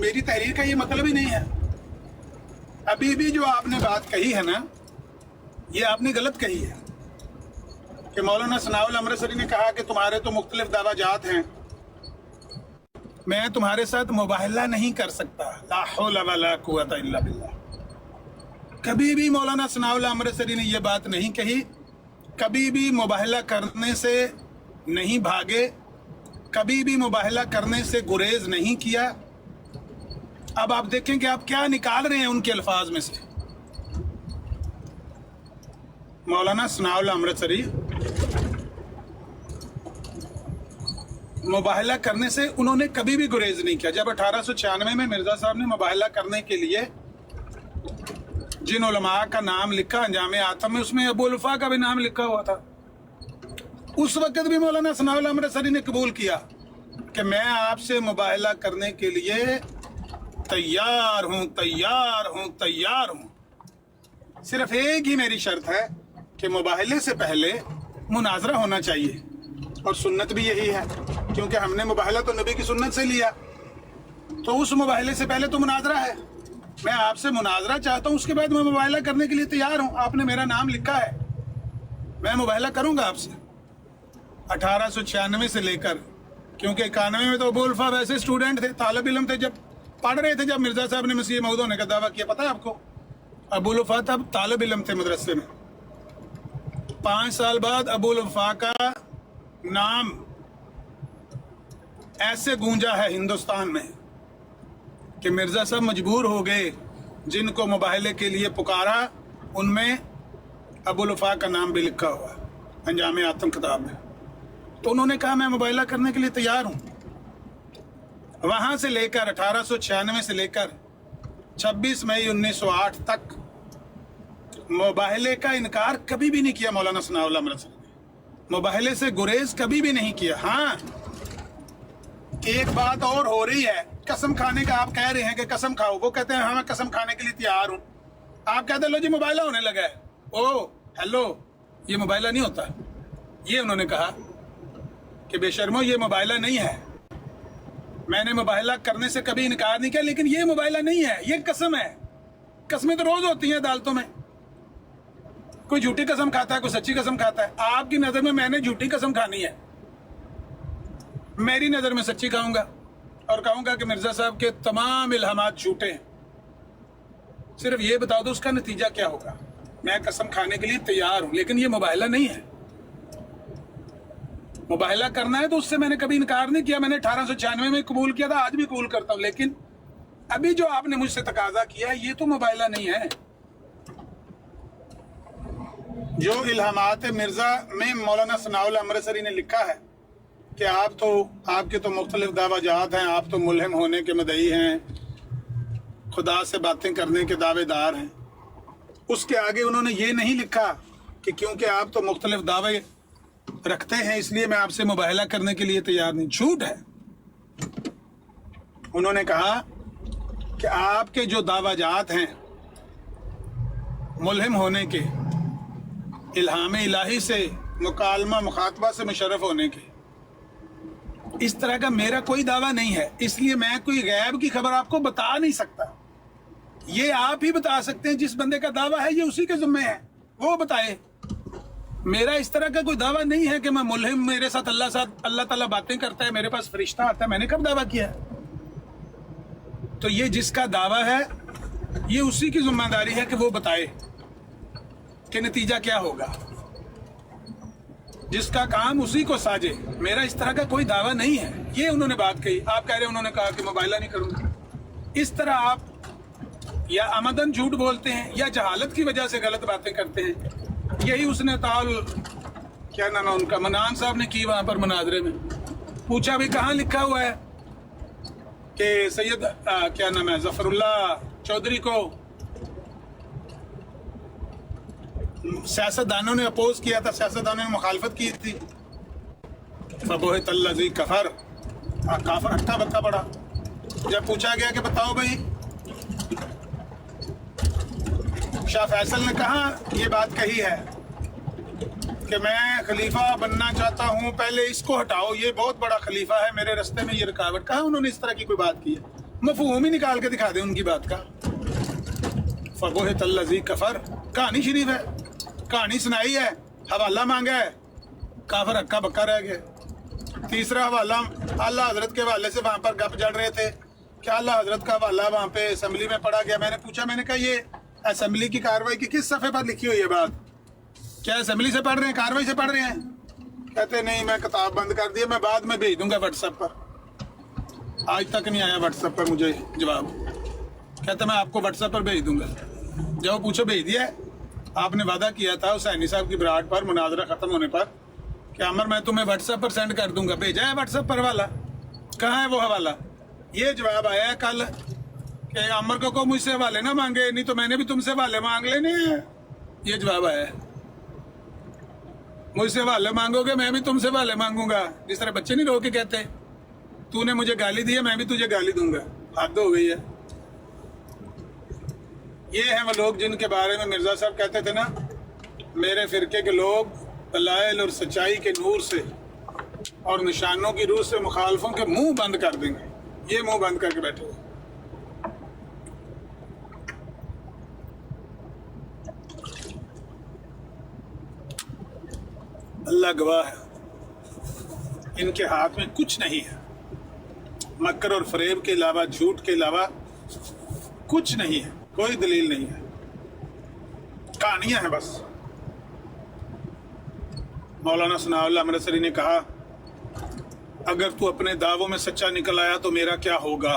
मेरी तहरीर का ये मतलब ही नहीं है। अभी भी जो आपने बात कही है ना, ये आपने गलत कही है कि मौलाना सनाउल अमृतसरी ने कहा कि तुम्हारे तो मुख्तलिफ दावाजात हैं, मैं तुम्हारे साथ मुबाहला नहीं कर सकता। ला हौला वला कुव्वता इल्ला बिल्लाह। कभी भी मौलाना सनाउल अमृतसरी ने यह बात नहीं कही, कभी भी मुबाहला करने से नहीं भागे, कभी भी मुबाहला करने से गुरेज नहीं किया। अब आप देखें कि आप क्या निकाल रहे हैं उनके अल्फाज में से। मौलाना सनाउल अमृतसरी मुबाहला करने से उन्होंने कभी भी गुरेज नहीं किया। जब 1896 में मिर्जा साहब ने मुबाहला करने के लिए जिन उलमा का नाम लिखा अंजाम आतम में, उसमें अबू लुफा का भी नाम लिखा हुआ था। उस वक्त भी मौलाना सनाउल अमृतसरी ने कबूल किया कि मैं आपसे मुबाहला करने के लिए तैयार हूं, तैयार हूं, तैयार हूं। सिर्फ एक ही मेरी शर्त है कि मुबाहले से पहले मुनाजरा होना चाहिए, और सुन्नत भी यही है, क्योंकि हमने मुबाहला तो नबी की सुन्नत से लिया, तो उस मुबाहले से पहले तो मुनाजरा है। मैं आपसे मुनाजरा चाहता हूं, उसके बाद मैं मुबाहला करने के लिए तैयार हूं। आपने मेरा नाम लिखा है, मैं मुबाहला करूंगा आपसे। 1896 से लेकर, क्योंकि 91 में तो अबू लुफा वैसे स्टूडेंट थे, तालिब इल्म थे, जब पढ़ रहे थे, जब मिर्जा साहब ने मसीह मौऊद होने का दावा किया। पता है आपको, अबू लुफा तब तालिब इल्म थे मदरसे में। 5 साल बाद अबू लुफा का नाम ऐसे गूंजा है हिंदुस्तान में कि मिर्जा साहब मजबूर हो गए, जिनको मुबाहले के लिए पुकारा उनमें अबू लुफा का नाम भी लिखा हुआ अंजाम आतम किताब में। तो उन्होंने कहा मैं मुबाहला करने के लिए तैयार हूं। वहां से लेकर 1896 से लेकर 26 मई 1908 तक मुबाहले का इनकार कभी भी नहीं किया मौलाना सनाउल अमृतसरी ने। मुबाहले से गुरेज कभी भी नहीं किया। हाँ, एक बात और हो रही है, कसम खाने का। आप कह रहे हैं कि कसम खाओ, वो कहते हैं हाँ मैं कसम खाने के लिए तैयार हूं। आप कहते लो जी मुबाहला होने लगा है। ओ हेलो, ये मुबाहला नहीं होता। ये उन्होंने कहा कि बेशर्मो ये मुबाहला नहीं है, मैंने मुबाहला करने से कभी इनकार नहीं किया, लेकिन ये मुबाहला नहीं है, ये कसम है। कसमें तो रोज होती हैं अदालतों में, कोई झूठी कसम खाता है, कोई सच्ची कसम खाता है। आपकी नजर में मैंने झूठी कसम खानी है, मेरी नजर में सच्ची खाऊंगा और कहूंगा कि मिर्जा साहब के तमाम इल्हामात झूठे हैं। सिर्फ ये बता दो उसका नतीजा क्या होगा। मैं कसम खाने के लिए तैयार हूं, लेकिन ये मुबाहला नहीं है। मुबाहला करना है तो उससे मैंने कभी इनकार नहीं किया। मैंने 1896 में कबूल किया था, आज भी कबूल करता हूं, लेकिन अभी जो आपने मुझसे तकाजा किया है ये तो मुबाहला नहीं है। जो इल्हामात मिर्जा में मौलाना सनाउल अमृतसरी ने लिखा है कि आपके तो मुख्तलिफ दावाजात हैं, आप तो मुल्हिम होने के मदई हैं, खुदा से बातें करने के दावेदार हैं, उसके आगे उन्होंने ये नहीं लिखा कि क्योंकि आप तो मुख्तलिफ दावे रखते हैं इसलिए मैं आपसे मुबाहला करने के लिए तैयार नहीं। झूठ है। उन्होंने कहा कि आपके जो दावाजात हैं मुल्हिम होने के, इल्हाम इलाही से, मुकालमा मुखातबा से मुशर्रफ होने के, इस तरह का मेरा कोई दावा नहीं है, इसलिए मैं कोई गैब की खबर आपको बता नहीं सकता। ये आप ही बता सकते हैं। जिस बंदे का दावा है ये उसी के जिम्मे है, वो बताए। मेरा इस तरह का कोई दावा नहीं है कि मैं मुल्हिम, मेरे साथ अल्लाह ताला बातें करता है, मेरे पास फरिश्ता आता है। मैंने कब दावा किया है? तो ये जिसका दावा है ये उसी की जिम्मेदारी है कि वो बताए कि नतीजा क्या होगा। जिसका काम उसी को साजे। मेरा इस तरह का कोई दावा नहीं है। ये उन्होंने बात कही। आप कह रहे हैं उन्होंने कहा कि मुबाहला नहीं करूंगा। इस तरह आप या अमदन झूठ बोलते हैं या जहालत की वजह से गलत बातें करते हैं। यही उसने ताल क्या नाम है उनका, मनान साहब ने की वहां पर मुनाजरे में। पूछा भी कहाँ लिखा हुआ है कि सैयद क्या नाम है जफरुल्लाह चौधरी को सियासतदानों ने अपोज किया था, सियासतदानों ने मुखालफत की थी। फबोहित अल्लज़ी कफर, काफर हट्टा बत्ता पड़ा। जब पूछा गया कि बताओ भाई, शाह फैसल ने कहा ये बात कही है कि मैं खलीफा बनना चाहता हूँ, पहले इसको हटाओ, ये बहुत बड़ा खलीफा है, मेरे रास्ते में ये रुकावट। कहा उन्होंने इस तरह की कोई बात की है? मफहूम ही निकाल के दिखा दे उनकी बात का। फबोहित अल्लज़ी कफर, कहानी शरीफ है, कहानी सुनाई है, हवाला मांगा है, काफर हक्का बक्का रह गया। तीसरा हवाला आला हजरत के हवाले से वहां पर गप जड़ रहे थे कि आला हजरत का हवाला वहां पे असेंबली में पढ़ा गया। मैंने पूछा, मैंने कहा ये असेंबली की कार्रवाई की किस सफ़े पर लिखी हुई है बात, क्या असेंबली से पढ़ रहे हैं, कार्रवाई से पढ़ रहे हैं? कहते नहीं, मैं किताब बंद कर दिया, मैं बाद में भेज दूंगा व्हाट्सएप पर। आज तक नहीं आया व्हाट्सएप पर मुझे जवाब। कहते मैं आपको व्हाट्सएप पर भेज दूंगा। जब पूछो भेज दिया है? आपने वादा किया था हुसैनी साहब की बरात पर मुनाजरा खत्म होने पर कि अमर मैं तुम्हें व्हाट्सएप पर सेंड कर दूंगा। भेजा है व्हाट्सएप पर हवाला? कहाँ है वो हवाला? ये जवाब आया है कल कि अमर को मुझसे हवाले ना मांगे, नहीं तो मैंने भी तुमसे हवाले मांग लेने हैं। ये जवाब आया है, मुझसे हवाले मांगोगे मैं भी तुमसे हवाले मांगूंगा। जिस तरह बच्चे नहीं रो के कहते तूने मुझे गाली दी है मैं भी तुझे गाली दूंगा। हद हो गई है। ये हैं वो लोग जिनके बारे में मिर्जा साहब कहते थे ना, मेरे फिरके के लोग दलाइल और सच्चाई के नूर से और निशानों की रूह से मुखालफों के मुंह बंद कर देंगे। ये मुंह बंद करके बैठे हुए। अल्लाह गवाह है, इनके हाथ में कुछ नहीं है, मक्र और फरेब के अलावा, झूठ के अलावा कुछ नहीं है, कोई दलील नहीं है, कहानियां हैं बस। मौलाना सनाउल्लाह अमृतसरी ने कहा, अगर तू अपने दावों में सच्चा निकल आया तो मेरा क्या होगा।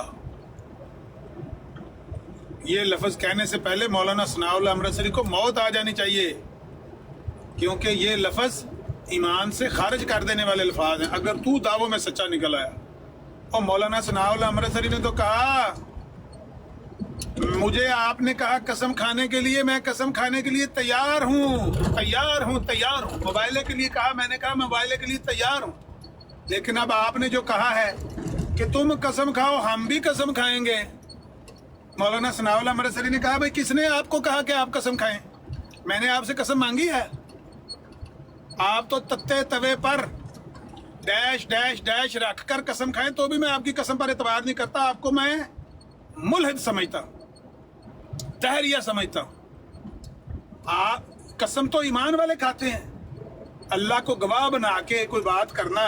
ये लफ्ज कहने से पहले मौलाना सनाउल्लाह अमृतसरी को मौत आ जानी चाहिए, क्योंकि ये लफ्ज ईमान से खारिज कर देने वाले अल्फाज हैं। अगर तू दावों में सच्चा निकल आया। और मौलाना सनाउल्लाह अमृतसरी ने तो कहा, मुझे आपने कहा कसम खाने के लिए, मैं कसम खाने के लिए तैयार हूँ, तैयार हूँ, तैयार हूँ। मोबाइल के लिए कहा, मैंने कहा मोबाइल के लिए तैयार हूँ। लेकिन अब आपने जो कहा है कि तुम कसम खाओ हम भी कसम खाएंगे। मौलाना सनाउल्लाह अमृतसरी ने कहा, भाई किसने आपको कहा कि आप कसम खाएं? मैंने आपसे कसम मांगी है? आप तो तत्ते तवे पर डैश डैश डैश रख कर कसम खाएं तो भी मैं आपकी कसम पर एतबार नहीं करता। आपको मैं मुल्हिद समझता, तहरिया समझता। आप कसम तो ईमान वाले खाते हैं। अल्लाह को गवाह बना के कोई बात करना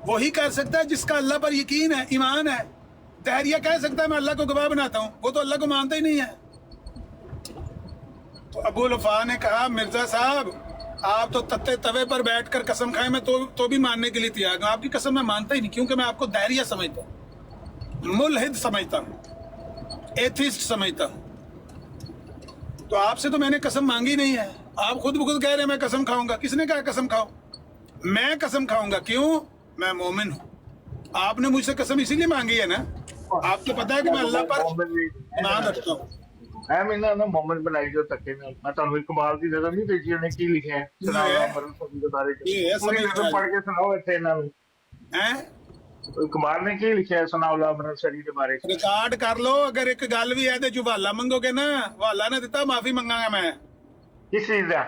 वही कर सकता है जिसका अल्लाह पर यकीन है, ईमान है। तहरिया कह सकता है मैं अल्लाह को गवाह बनाता हूं, वो तो अल्लाह को मानता ही नहीं है। तो अबू लफा ने कहा, मिर्जा साहब आप तो तत्ते तवे पर बैठकर कसम खाए, मैं तो भी मानने के लिए तैयार हूं। आपकी कसम मैं मानता ही नहीं, क्योंकि मैं आपको तहरिया समझता हूं, मुल्हिद समझता हूं, एथिस्ट समझता हूं। तो आपसे तो मैंने कसम मांगी नहीं है। आप खुद ब खुद कह रहे हैं मैं कसम खाऊंगा। किसने कहा कसम खाओ? मैं कसम खाऊंगा। क्यों? मैं मोमिन हूं। आपने मुझसे कसम इसीलिए मांगी है ना, आपको पता है कि मैं अल्लाह पर ईमान रखता हूं। मैं ना मोमेंट बनाई जो तके में मैं ਤੁਹਾਨੂੰ ਇਕਬਾਲ ਦੀ ਨਜ਼ਰ ਨਹੀਂ ਭੇਜੀ ਉਹਨੇ ਕੀ ਲਿਖਿਆ ਹੈ ਸੁਣਾਓ ਅਮਰਸਰੀ ਦੇ ਬਾਰੇ ਚ ਪੜ੍ਹ ਕੇ ਸੁਣਾਓ ਇੱਥੇ ਇਹਨਾਂ ਨੂੰ हैं ਇਕਬਾਲ ਨੇ ਕੀ ਲਿਖਿਆ ਹੈ ਸੁਣਾਓ ਅਮਰਸਰੀ ਦੇ ਬਾਰੇ ਚ रिकॉर्ड कर लो। अगर एक गल भी है तो जो हवाला मंगोगे ना, हवाला ना दिता माफी मंगांगा मैं। ਕਿਸ ਚੀਜ਼ ਦਾ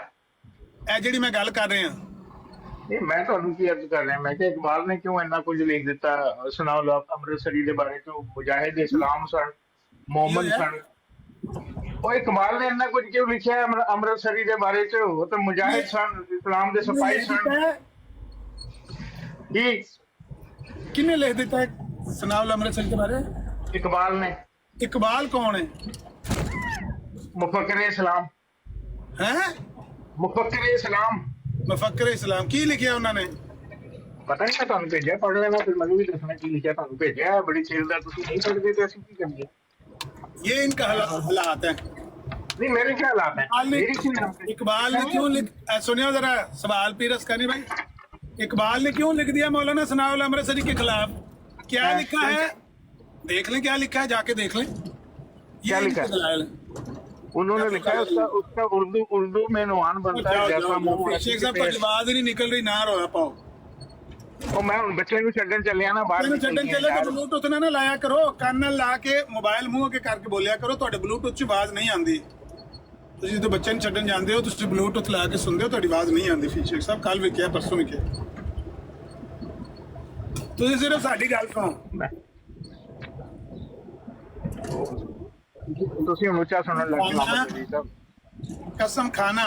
ਇਹ ਜਿਹੜੀ ਮੈਂ ਗੱਲ ਕਰ ਰਿਹਾ। ਨਹੀਂ ਮੈਂ ਤੁਹਾਨੂੰ ਕੀ ਅਰਜ਼ ਕਰ ਰਿਹਾ, ਮੈਂ ਕਿ ਇਕਬਾਲ ਨੇ ਕਿਉਂ ਇੰਨਾ ਕੁਝ ਲਿਖ ਦਿੱਤਾ ਸੁਣਾਓ ਅਮਰਸਰੀ ਦੇ ਬਾਰੇ ਚ। ਮੁਜਾਹਿਦ ਇਸਲਾਮ ਸਨ, मोहम्मद सण। ਉਹ ਇਕਬਾਲ ਨੇ ਇੰਨਾ ਕੁਝ ਕਿਉਂ ਲਿਖਿਆ ਅੰਮ੍ਰਿਤਸਰੀ ਦੇ ਬਾਰੇ ਚ? ਉਹ ਤਾਂ ਮੁਜਾਹਿਦ ਸਨ, ਇਸਲਾਮ ਦੇ ਸਿਪਾਹੀ ਸਨ। ਕੀ किन्ने लिख देता है सनाउल अमृतसरी के बारे? इकबाल ने। इकबाल कौन है? मुफक्किर इस्लाम हैं? मुफक्किर इस्लाम मुफक्किर इस्लाम की लिखिया उन्होंने? पता नहीं, मैं ਤੁਹਾਨੂੰ ਭੇਜਿਆ, ਪੜ੍ਹ ਲੈਣਾ ਫਿਰ ਮੈਨੂੰ ਵੀ ਦੱਸਣਾ ਕੀ ਲਿਖਿਆ। ਤੁਹਾਨੂੰ ਭੇਜਿਆ ਬੜੀ ਚੀਜ਼ ਦਾ, ਤੁਸੀਂ ਨਹੀਂ ਪੜ੍ਹਦੇ ਤੇ ਅਸੀਂ ਕੀ ਕਰੀਏ? ये इनका हालात है। नहीं मेरे क्या हालात है? इकबाल ने क्यों लिख, सुनियो जरा सवाल पीरस करनी भाई। इकबाल ने क्यों लिख दिया मौलाना सनाउल अमृतसरी के खिलाफ? क्या लिखा है? देख लें क्या लिखा है, जाके देख लें। क्या लिखा है? उन्होंने लिखा है उसका उर्दू में नुआन बनता है जैसा शेख साहब की आवाज ही नहीं निकल रही, ना रोया पाओ। ਉਹ ਮੈਂ ਹੁਣ ਬੱਚੇ ਨੂੰ ਛੱਡਣ ਚੱਲਿਆ ਨਾ ਬਾਹਰ। ਛੱਡਣ ਚੱਲੇ ਤਾਂ ਬਲੂਟੁੱਥ ਨਾ ਲਾਇਆ ਕਰੋ, ਕੰਨ ਨਾਲ ਲਾ ਕੇ ਮੋਬਾਈਲ ਮੂੰਹ ਅੱਗੇ ਕਰਕੇ ਬੋਲਿਆ ਕਰੋ। ਤੁਹਾਡੇ ਬਲੂਟੁੱਥ 'ਚ ਆਵਾਜ਼ ਨਹੀਂ ਆਉਂਦੀ। ਤੁਸੀਂ ਜਦੋਂ ਬੱਚੇ ਨੂੰ ਛੱਡਣ ਜਾਂਦੇ ਹੋ ਤੁਸੀਂ ਬਲੂਟੁੱਥ ਲਾ ਕੇ ਸੁਣਦੇ ਹੋ, ਤੁਹਾਡੀ ਆਵਾਜ਼ ਨਹੀਂ ਆਉਂਦੀ। ਫਿਰ ਸ਼ੇਖ ਸਾਹਿਬ ਕੱਲ ਵੀ ਕਿਹਾ, ਪਰਸੋਂ ਵੀ ਕਿਹਾ। ਤੁਸੀਂ ਸਿਰਫ ਸਾਡੀ ਗੱਲ ਸੁਣੋ। ਤੁਸੀਂ ਹੁਣ ਉੱਚਾ ਸੁਣਨ ਲੱਗ ਗਏ ਮੁਹੰਮਦ ਅਲੀ ਸਾਹਿਬ। कसम खाना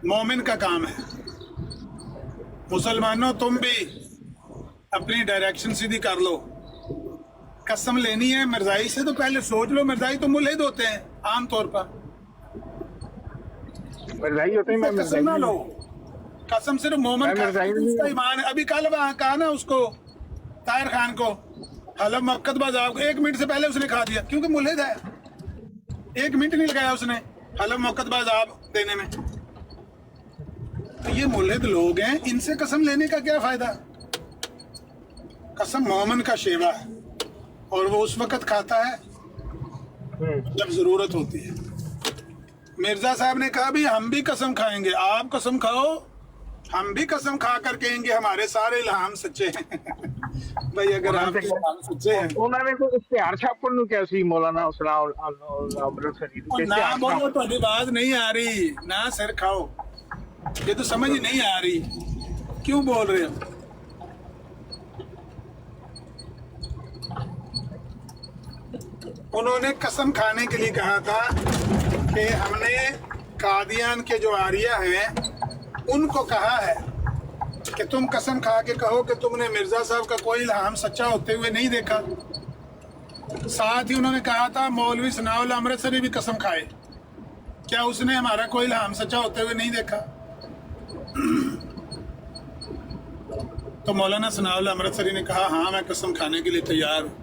मोमिन का काम है। मुसलमानों तुम भी अपनी डायरेक्शन सीधी कर लो। कसम लेनी है मिर्जाई से तो पहले सोच लो, मिर्जाई तो मुल्हिद होते हैं आम तौर पर। मिर्जाई होते हैं, मैं कसम ना लो, कसम सिर्फ मोमिन मैं मिर्जाई नहीं उसका हूँ। ईमान है। अभी कल वहां कहा ना उसको, ताहिर खान को, हलब मक्कत बाजाब 1 मिनट से पहले उसने खा दिया क्योंकि मुल्हिद है। 1 मिनट नहीं लगाया उसने हलब मक्कत बाजाब देने में। तो ये मुल्हिद लोग हैं, इनसे कसम लेने का क्या फायदा। कसम मोमिन का शेवा है और वो उस वक्त खाता है जब जरूरत होती है। मिर्जा साहब ने कहा भी हम भी कसम खाएंगे, आप कसम खाओ, हम भी कसम खा कर कहेंगे हमारे सारे इल्हाम सच्चे हैं। भाई अगर आपके इल्हाम सच्चे हैं, उन्होंने कोई इश्तिहार छापन ਨੂੰ ਕਿਹਾ ਸੀ ਮੌਲਾਨਾ ਉਸਲਾ ਅੰਮ੍ਰਿਤਸਰੀ और ना बोलो तो आवाज नहीं आ रही, ना सिर खाओ, ये तो समझ ही नहीं आ रही, क्यों बोल रहे हो। उन्होंने कसम खाने के लिए कहा था कि हमने कादियान के जो आरिया हैं उनको कहा है कि तुम कसम खा के कहो कि तुमने मिर्जा साहब का कोई इल्हाम सच्चा होते हुए नहीं देखा। साथ ही उन्होंने कहा था मौलवी सनाउल्लाह अमृतसरी भी कसम खाए, क्या उसने हमारा कोई इल्हाम सच्चा होते हुए नहीं देखा। तो मौलाना सनाउल्लाह अमृतसरी ने कहा हाँ मैं कसम खाने के लिए तैयार हूँ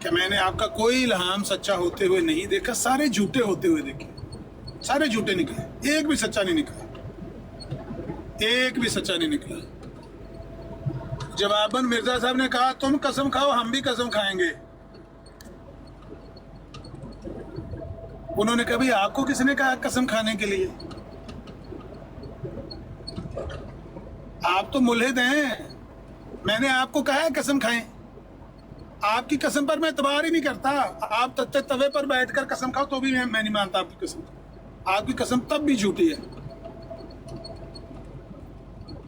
कि मैंने आपका कोई इल्हाम सच्चा होते हुए नहीं देखा। सारे झूठे होते हुए देखे, सारे झूठे निकले, एक भी सच्चा नहीं निकला, एक भी सच्चा नहीं निकला। जवाबन मिर्जा साहब ने कहा तुम कसम खाओ, हम भी कसम खाएंगे। उन्होंने कहा भाई आपको किसने कहा कसम खाने के लिए, आप तो मुल्हिद हैं, मैंने आपको कहा है कसम खाएं। आपकी कसम पर मैं एतबार ही नहीं करता। आप तत्ते तवे पर बैठकर कसम खाओ तो भी मैं नहीं मानता आपकी कसम। आपकी कसम तब भी झूठी है।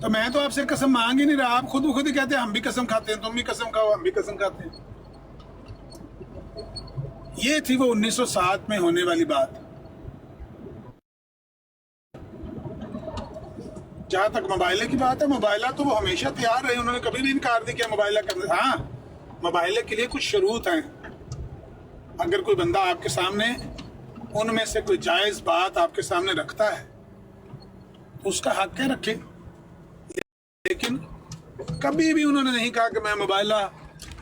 तो मैं तो आपसे कसम मांग ही नहीं रहा, आप खुद ही कहते हैं हम भी कसम खाते हैं, तुम भी कसम खाओ, हम भी कसम खाते हैं। ये थी वो 1907 में होने वाली बात। जहां तक मोबाइले की बात है, मोबाइला तो वो हमेशा तैयार रहे, उन्होंने कभी भी इनकार नहीं किया मोबाइला करने। हाँ, मोबाइले के लिए कुछ शरूत हैं। अगर कोई बंदा आपके सामने उनमें से कोई जायज बात आपके सामने रखता है तो उसका हक है रखे, लेकिन कभी भी उन्होंने नहीं कहा कि मैं मोबाइला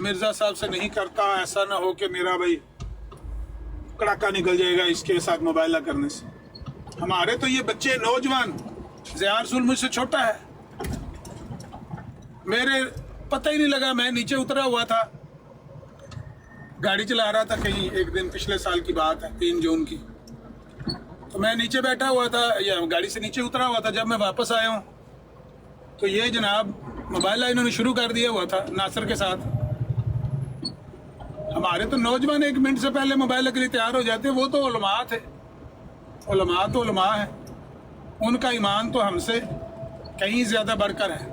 मिर्जा साहब से नहीं करता, ऐसा ना हो कि मेरा भाई कड़ाका निकल जाएगा इसके साथ मोबाइला करने से। हमारे तो ये बच्चे नौजवान, ज़िया रसूल मुझसे छोटा है, मेरे पता ही नहीं लगा, मैं नीचे उतरा हुआ था, गाड़ी चला रहा था कहीं, एक दिन पिछले साल की बात है 3 जून की। तो मैं नीचे बैठा हुआ था या गाड़ी से नीचे उतरा हुआ था, जब मैं वापस आया हूँ तो ये जनाब मोबाइल इन्होंने शुरू कर दिया हुआ था नासिर के साथ। हमारे तो नौजवान 1 मिनट से पहले मोबाइल के लिए तैयार हो जाते, वो तो उलमा थे। उलमा तो उलमा है, उनका ईमान तो हमसे कहीं ज़्यादा बढ़कर है।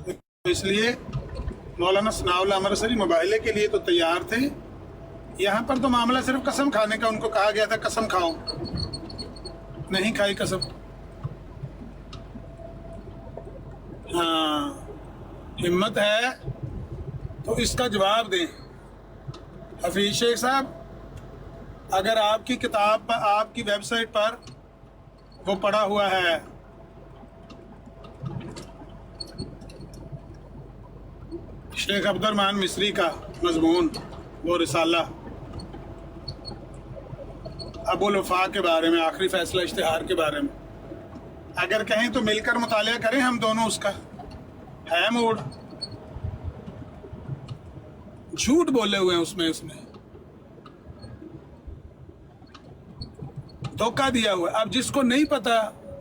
तो इसलिए मौलाना सनाउल्लाह अमृतसरी मोबाइले के लिए तो तैयार थे। यहाँ पर तो मामला सिर्फ कसम खाने का, उनको कहा गया था कसम खाओ, नहीं खाई कसम। हाँ, हिम्मत है तो इसका जवाब दें। हफीज शेख साहब, अगर आपकी किताब पर, आपकी वेबसाइट पर वो पड़ा हुआ है शेख अब्दुर्रहमान मिस्री का मजमून, वो रिसाला अबुल वफा के बारे में, आखिरी फैसला इश्तिहार के बारे में, अगर कहें तो मिलकर मुतालिया करें हम दोनों, उसका है मूड। झूठ बोले हुए हैं उसमें, उसने धोखा दिया हुआ है। अब जिसको नहीं पता,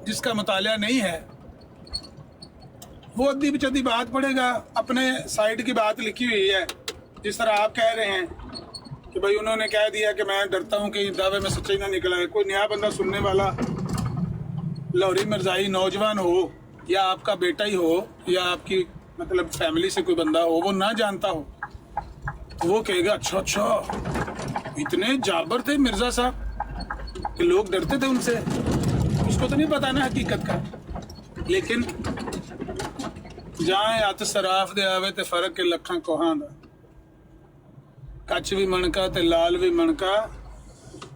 जिसका मुतालिया नहीं है, वो अद्दी बिचद्दी बात पड़ेगा, अपने साइड की बात लिखी हुई है। जिस तरह आप कह रहे हैं कि भाई उन्होंने कह दिया कि मैं डरता हूं कि दावे में सच्चाई ना निकला है। कोई नया बंदा सुनने वाला, लाहौरी मिर्जाई नौजवान हो या आपका बेटा ही हो या आपकी मतलब फैमिली से कोई बंदा हो, वो ना जानता हो, तो वो कहेगा अच्छा अच्छा इतने जाबर थे मिर्जा साहब कि लोग डरते थे उनसे। उसको तो नहीं पता ना हकीकत का। लेकिन जाए हथ सराफ दे आवे ते फर्क के लखां कोहां दा, कच भी मणका ते लाल भी मणका,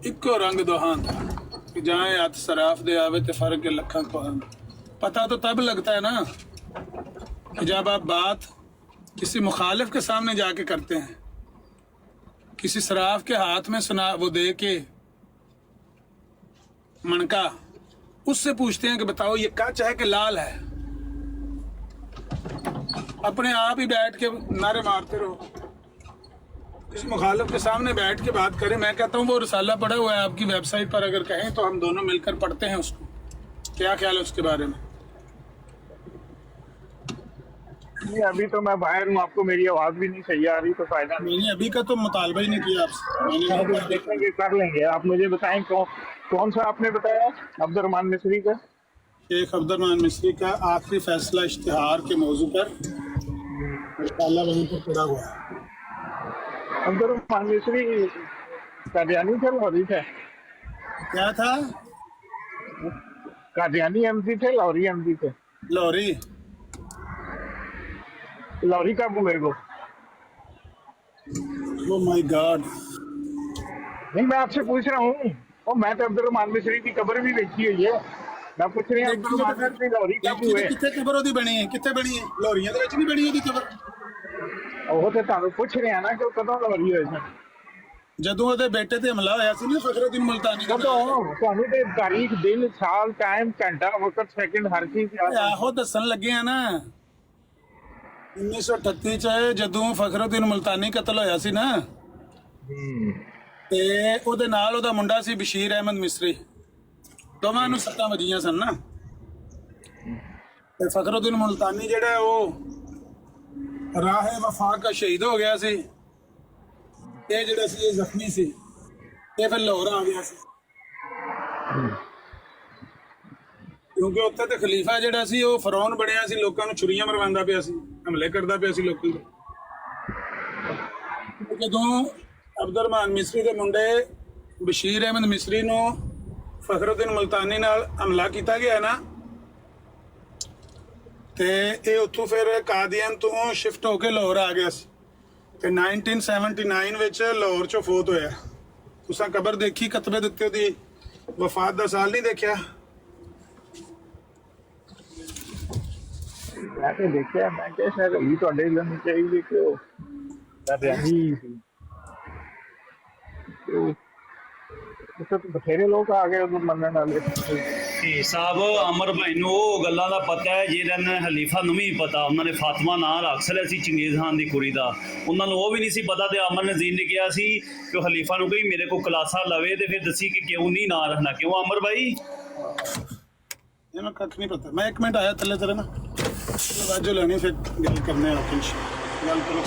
इको रंग दोहां दा। कि जाए हथ सराफ दे आवे ते फर्क के लखां कोहां दा। पता तो तब लगता है ना कि जब आप बात किसी मुखालिफ के सामने जाके करते हैं, किसी सराफ के हाथ में सुना वो दे के मणका, उससे पूछते हैं कि बताओ ये कच है कि लाल है। अपने आप ही बैठ के नारे मारते रहो, किसी मुखालिफ के सामने बैठ के बात करें। मैं कहता हूँ वो रिसाला पड़ा हुआ है आपकी वेबसाइट पर, अगर कहें तो हम दोनों मिलकर पढ़ते हैं उसको। क्या ख्याल है उसके बारे में? नहीं, अभी तो मैं बाहर हूँ, आपको मेरी आवाज भी नहीं सही आ रही, तो फायदा नहीं। मैंने अभी का तो मुतालबा ही नहीं किया आपसे। मैंने अभी देखेंगे, कर लेंगे। आप मुझे बताएं कौन सा आपने बताया अब्दुर्रहमान मिस्री का? शेख अब्दुर्रहमान मिस्री का आखिरी फैसला इश्तिहार के मौजू पर इंशाअल्लाह वहीं पर पड़ा हुआ है। अब्दुर्रहमान मिस्री कादियानी थे, लाहौरी थे? क्या था? कादियानी एमपी थे, लाहौरी एमपी थे? लाहौरी। लाहौरी कब हुए वो? Oh my God. नहीं, मैं आपसे पूछ रहा हूँ। और मैं तो अब्दुर्रहमान मिस्री की कब्र भी देखी हुई है। मैं पूछ रही हूँ देखी तो अब्दुर्रहमान फिर मिस्री लाहौरी कब देखी तो हुए? कितने कबर ਉਹਦੀ ਬਣੀ ਹੈ, ਕਿੱਥੇ ਬਣੀ ਹੈ? ਲਾਹੌਰੀਆਂ ਦੇ ਵਿੱਚ ਨਹੀਂ ਬਣੀ ਉਹਦੀ ਕਬਰ। ਉਹ ਤੇ ਤੁਹਾਨੂੰ ਪੁੱਛ ਰਿਹਾ ਨਾ ਕਿ ਉਹ ਕਦੋਂ ਲਾਹੌਰੀ ਹੋਏ ਸਨ। ਜਦੋਂ ਉਹਦੇ ਬੇਟੇ ਤੇ ਹਮਲਾ ਹੋਇਆ ਸੀ ਨਾ ਫਖਰੁद्दीन मुल्तानी ਦਾ। ਕਦੋਂ? ਤੁਹਾਨੂੰ ਤੇ ਤਾਰੀਖ, ਦਿਨ, ਸਾਲ, ਟਾਈਮ, ਘੰਟਾ, ਵਕਤ, ਸੈਕਿੰਡ, ਹਰ ਚੀਜ਼ ਯਾਦ ਹੈ। ਆਹੋ ਦੱਸਣ ਲੱਗੇ ਆ ਨਾ। 1938 ਚ ਜਦੋਂ ਫਖਰੁद्दीन मुल्तानी ਕਤਲ ਹੋਇਆ ਸੀ ਨਾ, ਤੇ ਉਹਦੇ ਨਾਲ ਉਹਦਾ ਮੁੰਡਾ ਸੀ ਬਸ਼ੀਰ ਅਹਿਮਦ ਮਿਸਰੀ। ਦੋਵਾਂ ਨੂੰ ਸੱਟਾਂ ਵੱਜੀਆਂ ਸਨ ਨਾ। ਤੇ ਫਖਰੁद्दीन मुल्तानी ਜਿਹੜਾ ਉਹ ਰਾਹੇ ਵਫਾ ਦਾ ਸ਼ਹੀਦ ਹੋ ਗਿਆ ਸੀ। ਇਹ ਜਿਹੜਾ ਸੀ ਇਹ ਜ਼ਖਮੀ ਸੀ। ਇਹ ਫਿਰ ਲਾਹੌਰ ਆ ਗਿਆ ਸੀ, ਕਿਉਂਕਿ ਉੱਥੇ ਤੇ ਖਲੀਫਾ ਜਿਹੜਾ ਸੀ ਉਹ ਫਰੌਨ ਬਣਿਆ ਸੀ, ਲੋਕਾਂ ਨੂੰ ਛੁਰੀਆਂ ਮਰਵਾਉਂਦਾ ਪਿਆ ਸੀ, ਹਮਲੇ ਕਰਦਾ ਪਿਆ ਸੀ ਲੋਕਾਂ ਦੇ। ਜਦੋਂ ਅਬਦੁਰਰਹਿਮਾਨ ਮਿਸਰੀ ਦੇ ਮੁੰਡੇ ਬਸ਼ੀਰ ਅਹਿਮਦ ਮਿਸਰੀ ਨੂੰ ਫਖਰੁद्दीन ਮੁਲਤਾਨੀ ਨਾਲ ਹਮਲਾ ਕੀਤਾ ਗਿਆ ਨਾ, ਤੇ ਇਹ ਉੱਥੋਂ ਫਿਰ ਕਾਦੀਅਨ ਤੋਂ ਸ਼ਿਫਟ ਹੋ ਕੇ ਲਾਹੌਰ ਆ ਗਿਆ ਸੀ। ਤੇ 1979 ਵਿੱਚ ਲਾਹੌਰ ਚੋਂ ਫੌਤ ਹੋਇਆ। ਤੁਸੀਂ ਕਬਰ ਦੇਖੀ ਕਤਬੇ ਦੇ ਉੱਤੇ ਉਹਦੀ ਵਫਾਤ ਦਾ ਸਾਲ ਨਹੀਂ ਦੇਖਿਆ? ਮੈਂ ਤੇ ਦੇਖਿਆ, ਮੈਂ ਕਿਹਾ ਸ਼ਾਇਦ ਹੋਈ ਤੁਹਾਡੇ ਲਈ ਚਾਹੀਦੀ ਕਿ ਉਹ ਕਾਦੀਆਨੀ ਸੀ। ਉੱਥੇ ਤਾਂ ਬਥੇਰੇ ਲੋਕ ਆ ਗਏ ਉਹ ਮੰਨਣ ਵਾਲੇ। ਤੇ ਸਾਹਿਬ ਅਮਰ ਭਾਈ ਨੂੰ ਉਹ ਗੱਲਾਂ ਦਾ ਪਤਾ ਹੈ ਜਿਹਨਾਂ ਨੇ ਹਲੀਫਾ ਨੂੰ ਵੀ ਪਤਾ। ਉਹਨਾਂ ਨੇ ਫਾਤਮਾ ਨਾਂ ਰੱਖ ਲਿਆ ਸੀ ਚੰਗੇਜ਼ ਖਾਨ ਦੀ ਕੁੜੀ ਦਾ, ਉਹਨਾਂ ਨੂੰ ਉਹ ਵੀ ਨਹੀਂ ਸੀ ਪਤਾ। ਤੇ ਅਮਰ ਨਜ਼ੀਰ ਨੇ ਕਿਹਾ ਸੀ ਕਿ ਉਹ ਹਲੀਫਾ ਨੂੰ ਕਹੀ ਮੇਰੇ ਕੋਲ ਕਲਾਸਾ ਲਵੇ, ਤੇ ਫਿਰ ਦੱਸੀ ਕਿ ਕਿਉਂ ਨਹੀਂ ਨਾਂ ਰੱਖਣਾ। ਕਿਉਂ ਅਮਰ ਭਾਈ? ਇਹਨੂੰ ਕੱਖ ਨਹੀਂ ਪਤਾ। ਮੈਂ 1 ਮਿੰਟ ਆਇਆ ਥੱਲੇ ਤੇਰੇ ਨਾ ਵਾਜੋ ਲੈਣੀ, ਫਿਰ ਗੱਲ ਕਰਨੇ ਆ ਕੁਝ ਗੱਲ ਕਰੋ।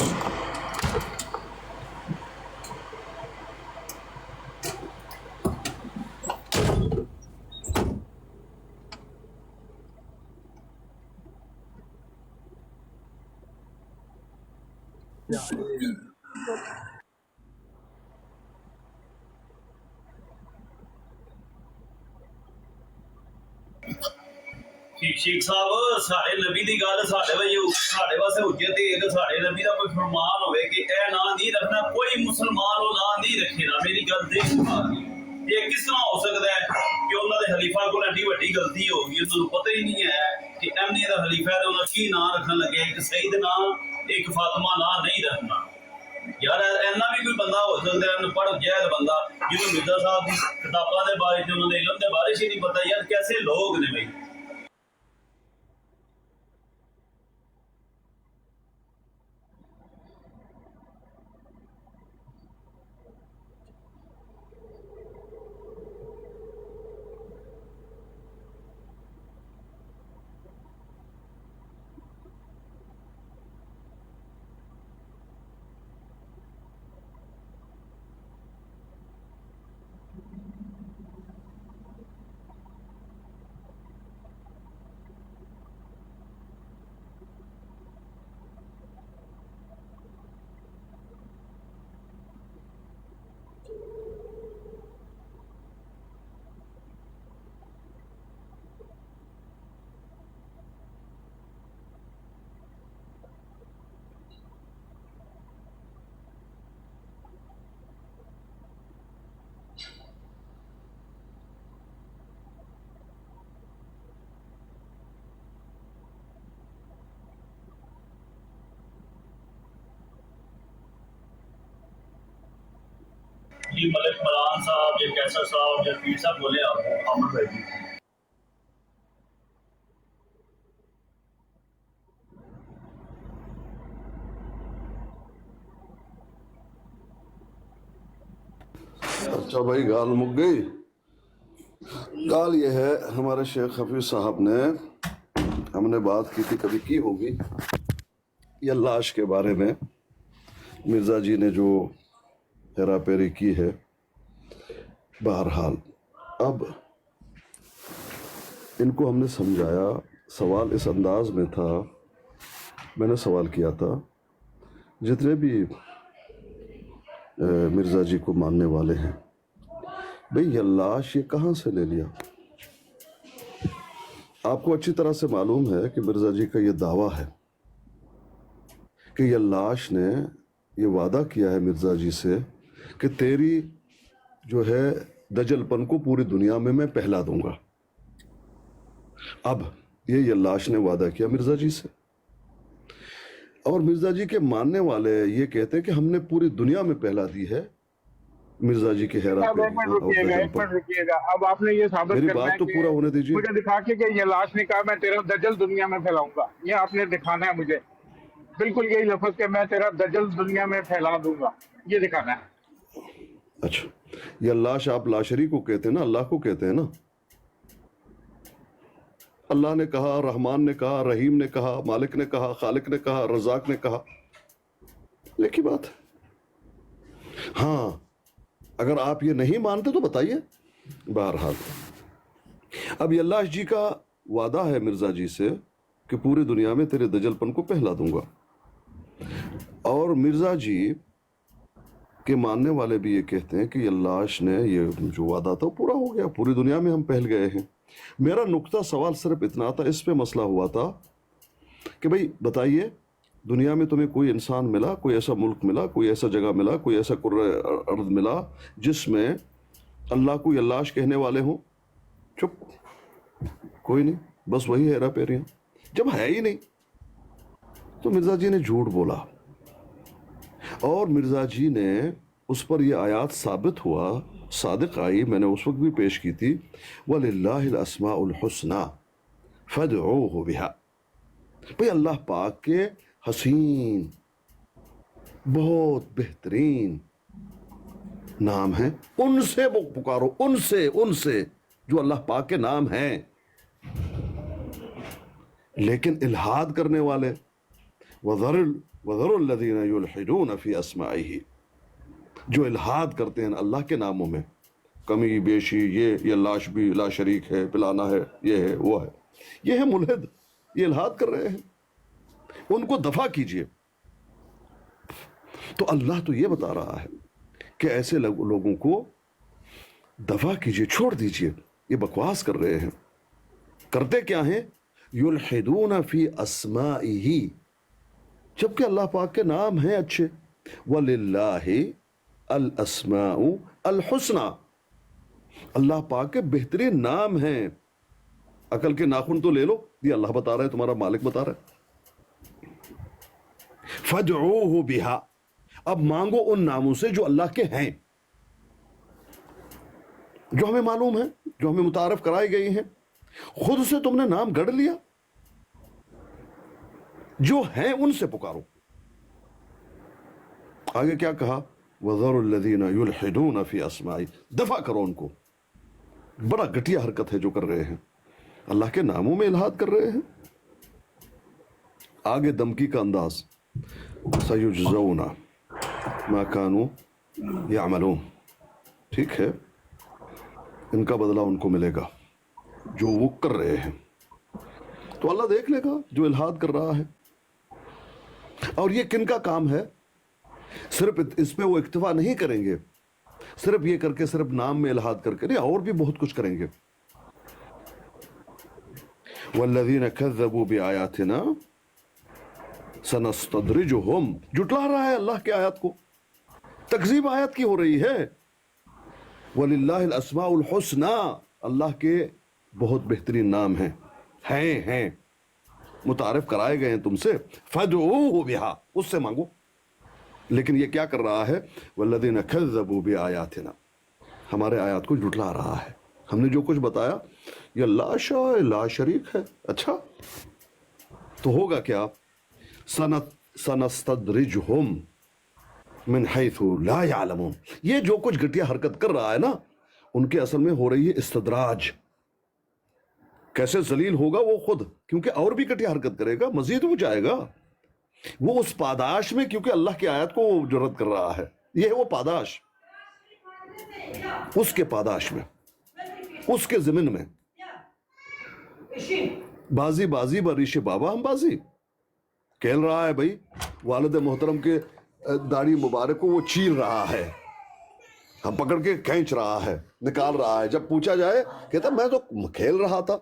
ਸ਼ੇਖ ਸਾਹਿਬ ਸਾਡੇ ਨਬੀ ਦੀ ਗੱਲ ਸਾਡੇ ਵਾਸਤੇ ਹੁਜਤ ਹੈ ਕਿ ਸਾਡੇ ਨਬੀ ਦਾ ਕੋਈ ਫਰਮਾਨ ਹੋਵੇ ਕਿ ਇਹ ਨਾਂ ਨਹੀਂ ਰੱਖਣਾ, ਕੋਈ ਮੁਸਲਮਾਨ ਉਹ ਨਾਂ ਨਹੀਂ ਰੱਖੇਗਾ। ਮੇਰੀ ਗੱਲ ਦੇ ਇਹ ਕਿਸ ਤਰ੍ਹਾਂ ਹੋ ਸਕਦਾ ਹੈ ਕਿ ਉਹਨਾਂ ਦੇ ਖਲੀਫਾ ਕੋਲ ਐਡੀ ਵੱਡੀ ਗਲਤੀ ਹੋ ਗਈ, ਉਹਨਾਂ ਨੂੰ ਪਤਾ ਹੀ ਨਹੀਂ ਹੈ ਕਿ ਐਮਨੀ ਦਾ ਖਲੀਫਾ ਹੈ ਤੇ ਉਹਨਾਂ ਕੀ ਨਾਂ ਰੱਖਣ ਲੱਗੇ। ਇੱਕ ਸਈਦ ਨਾਂ, ਇੱਕ ਫਾਤਮਾ ਨਾਂ ਨਹੀਂ ਰੱਖਣਾ। ਯਾਰ ਇੰਨਾ ਵੀ ਕੋਈ ਬੰਦਾ ਹੋ ਸਕਦਾ ਅਨਪੜ੍ਹ ਜਹਿਲ ਬੰਦਾ ਜਿਹਨੂੰ ਮਿਰਜ਼ਾ ਸਾਹਿਬ ਦੀ ਕਿਤਾਬਾਂ ਦੇ ਬਾਰੇ ਤੇ ਉਹਨਾਂ ਦੇ ਇਲਮ ਦੇ ਬਾਰੇ ਹੀ ਨਹੀਂ ਪਤਾ। ਯਾਰ ਕੈਸੇ ਲੋਕ ਨੇ ਬਈ। جی ملک ملان صاحب یا کیسر صاحب یا پیر صاحب بولے آپ عامر بھائی جی. اچھا بھائی گال مک گئی. گال یہ ہے ہمارے شیخ حفیظ صاحب نے, ہم نے بات کی تھی, کبھی کی ہوگی, یہ لاش کے بارے میں مرزا جی نے جو ہیرا پھیری کی ہے. بہرحال اب ان کو ہم نے سمجھایا. سوال اس انداز میں تھا, میں نے سوال کیا تھا جتنے بھی مرزا جی کو ماننے والے ہیں, بھئی یہ لاش یہ کہاں سے لے لیا؟ آپ کو اچھی طرح سے معلوم ہے کہ مرزا جی کا یہ دعویٰ ہے کہ یہ لاش نے یہ وعدہ کیا ہے مرزا جی سے کہ تیری جو ہے دجل پن کو پوری دنیا میں پہلا دوں گا. اب یہ لاش نے وعدہ کیا مرزا جی سے, اور مرزا جی کے ماننے والے یہ کہتے ہیں کہ ہم نے پوری دنیا میں پہلا دی ہے مرزا جی کے ہیرا اب ایک منٹ رکیے گا. اب آپ نے یہ ثابت میری کرنا بات ہے تو پورا ہونے دیجیے. مجھے دکھا کے کہ یہ لاش نے کہا میں تیرا دجل دنیا میں پھیلاؤں گا, یہ آپ نے دکھانا ہے مجھے. بالکل یہی لفظ کہ میں تیرا دجل دنیا میں پھیلا دوں گا, یہ دکھانا ہے. اچھا, یہ لاش آپ لاشری کو کہتے ہیں نا, اللہ کو کہتے ہیں نا. اللہ نے کہا, رحمان نے کہا, رحیم نے کہا, مالک نے کہا, خالق نے کہا, رزاق نے کہا, ایک ہی بات ہے. ہاں اگر آپ یہ نہیں مانتے تو بتائیے. بہرحال اب یہ اللہ جی کا وعدہ ہے مرزا جی سے کہ پوری دنیا میں تیرے دجل پن کو پہلا دوں گا, اور مرزا جی کے ماننے والے بھی یہ کہتے ہیں کہ یہ لاش نے یہ جو وعدہ تھا وہ پورا ہو گیا, پوری دنیا میں ہم پھیل گئے ہیں. میرا نقطہ سوال صرف اتنا تھا, اس پہ مسئلہ ہوا تھا کہ بھئی بتائیے دنیا میں تمہیں کوئی انسان ملا, کوئی ایسا ملک ملا, کوئی ایسا جگہ ملا, کوئی ایسا کرۂ ارض ملا جس میں اللہ کو یہ لاش کہنے والے ہوں؟ چپ, کوئی نہیں, بس وہی ہیرا پھیریاں. جب ہے ہی نہیں تو مرزا جی نے جھوٹ بولا, اور مرزا جی نے اس پر یہ آیات ثابت ہوا, صادق آئی, میں نے اس وقت بھی پیش کی تھی, وَلِلَّهِ الْأَسْمَاءُ الْحُسْنَى فَادْعُوهُ بِهَا. بھئی اللہ پاک کے حسین بہت بہترین نام ہیں, ان سے وہ پکارو, ان سے جو اللہ پاک کے نام ہیں. لیکن الحاد کرنے والے وَذَرُوا الَّذِينَ يُلْحِدُونَ فِي أَسْمَائِهِ, جو الحاد کرتے ہیں اللہ کے ناموں میں, کمی بیشی, یہ لاش بھی لا شریک ہے, پلانا ہے, یہ ہے, وہ ہے, یہ ہے ملحد, یہ الحاد کر رہے ہیں, ان کو دفع کیجئے. تو اللہ تو یہ بتا رہا ہے کہ ایسے لوگوں کو دفع کیجئے, چھوڑ دیجئے, یہ بکواس کر رہے ہیں. کرتے کیا ہیں؟ یلحدون فی اسمائہ, جبکہ اللہ پاک کے نام ہیں اچھے. وَلِلَّهِ الْأَسْمَاءُ الْحُسْنَى, اللہ پاک کے بہترین نام ہیں. عقل کے ناخن تو لے لو, یہ اللہ بتا رہا ہے, تمہارا مالک بتا رہا ہے. فَادْعُوهُ بِهَا, اب مانگو ان ناموں سے جو اللہ کے ہیں, جو ہمیں معلوم ہے, جو ہمیں متعارف کرائی گئی ہیں. خود سے تم نے نام گڑھ لیا, جو ہیں ان سے پکارو. آگے کیا کہا؟ وَذَرُوا الَّذِينَ يُلْحِدُونَ فِي أَسْمَائِهِ, دفع کرو ان کو. بڑا گھٹیا حرکت ہے جو کر رہے ہیں, اللہ کے ناموں میں الحاد کر رہے ہیں. آگے دمکی کا انداز, سَيُجْزَوْنَ مَا كَانُوا يَعْمَلُونَ, ٹھیک ہے, ان کا بدلہ ان کو ملے گا جو وہ کر رہے ہیں. تو اللہ دیکھ لے گا جو الحاد کر رہا ہے. اور یہ کن کا کام ہے؟ صرف اس پہ وہ اکتفا نہیں کریں گے, صرف یہ کر کے, صرف نام میں الحاد کر کے نہیں, اور بھی بہت کچھ کریں گے. وَالَّذِينَ كَذَّبُوا بِآيَاتِنَا سَنَسْتَدْرِجُهُمْ, جھٹلا رہا ہے اللہ کی آیات کو, تکذیب آیات کی ہو رہی ہے. وَلِلَّهِ الْأَسْمَاءُ الْحُسْنَى, اللہ کے بہت بہترین نام ہیں, متعارف کرائے گئے ہیں تم سے. فَادْعُوهُ بِهَا, اس سے مانگو. لیکن یہ کیا کر رہا ہے؟ والذین کذبوا بآیاتنا، ہمارے آیات کو جھٹلا رہا ہے. ہم نے جو کچھ بتایا یہ لا شاء لا شریک ہے. اچھا تو ہوگا کیا؟ سنستدرجہم من حیث لا یعلمون. یہ جو کچھ گھٹیا حرکت کر رہا ہے نا، ان کے اصل میں ہو رہی ہے استدراج. کیسے ذلیل ہوگا وہ خود، کیونکہ اور بھی گھٹیا حرکت کرے گا، مزید وہ جائے گا. وہ اس پاداش میں، کیونکہ اللہ کی آیت کو جرت کر رہا ہے، یہ ہے وہ پاداش، اس کے پاداش میں، اس کے ضمن میں. بازی بازی بریش بابا ہم بازی کھیل رہا ہے بھائی. والد محترم کے داڑھی مبارک کو وہ چیر رہا ہے، ہم پکڑ کے کھینچ رہا ہے، نکال رہا ہے. جب پوچھا جائے کہتا میں تو کھیل رہا تھا.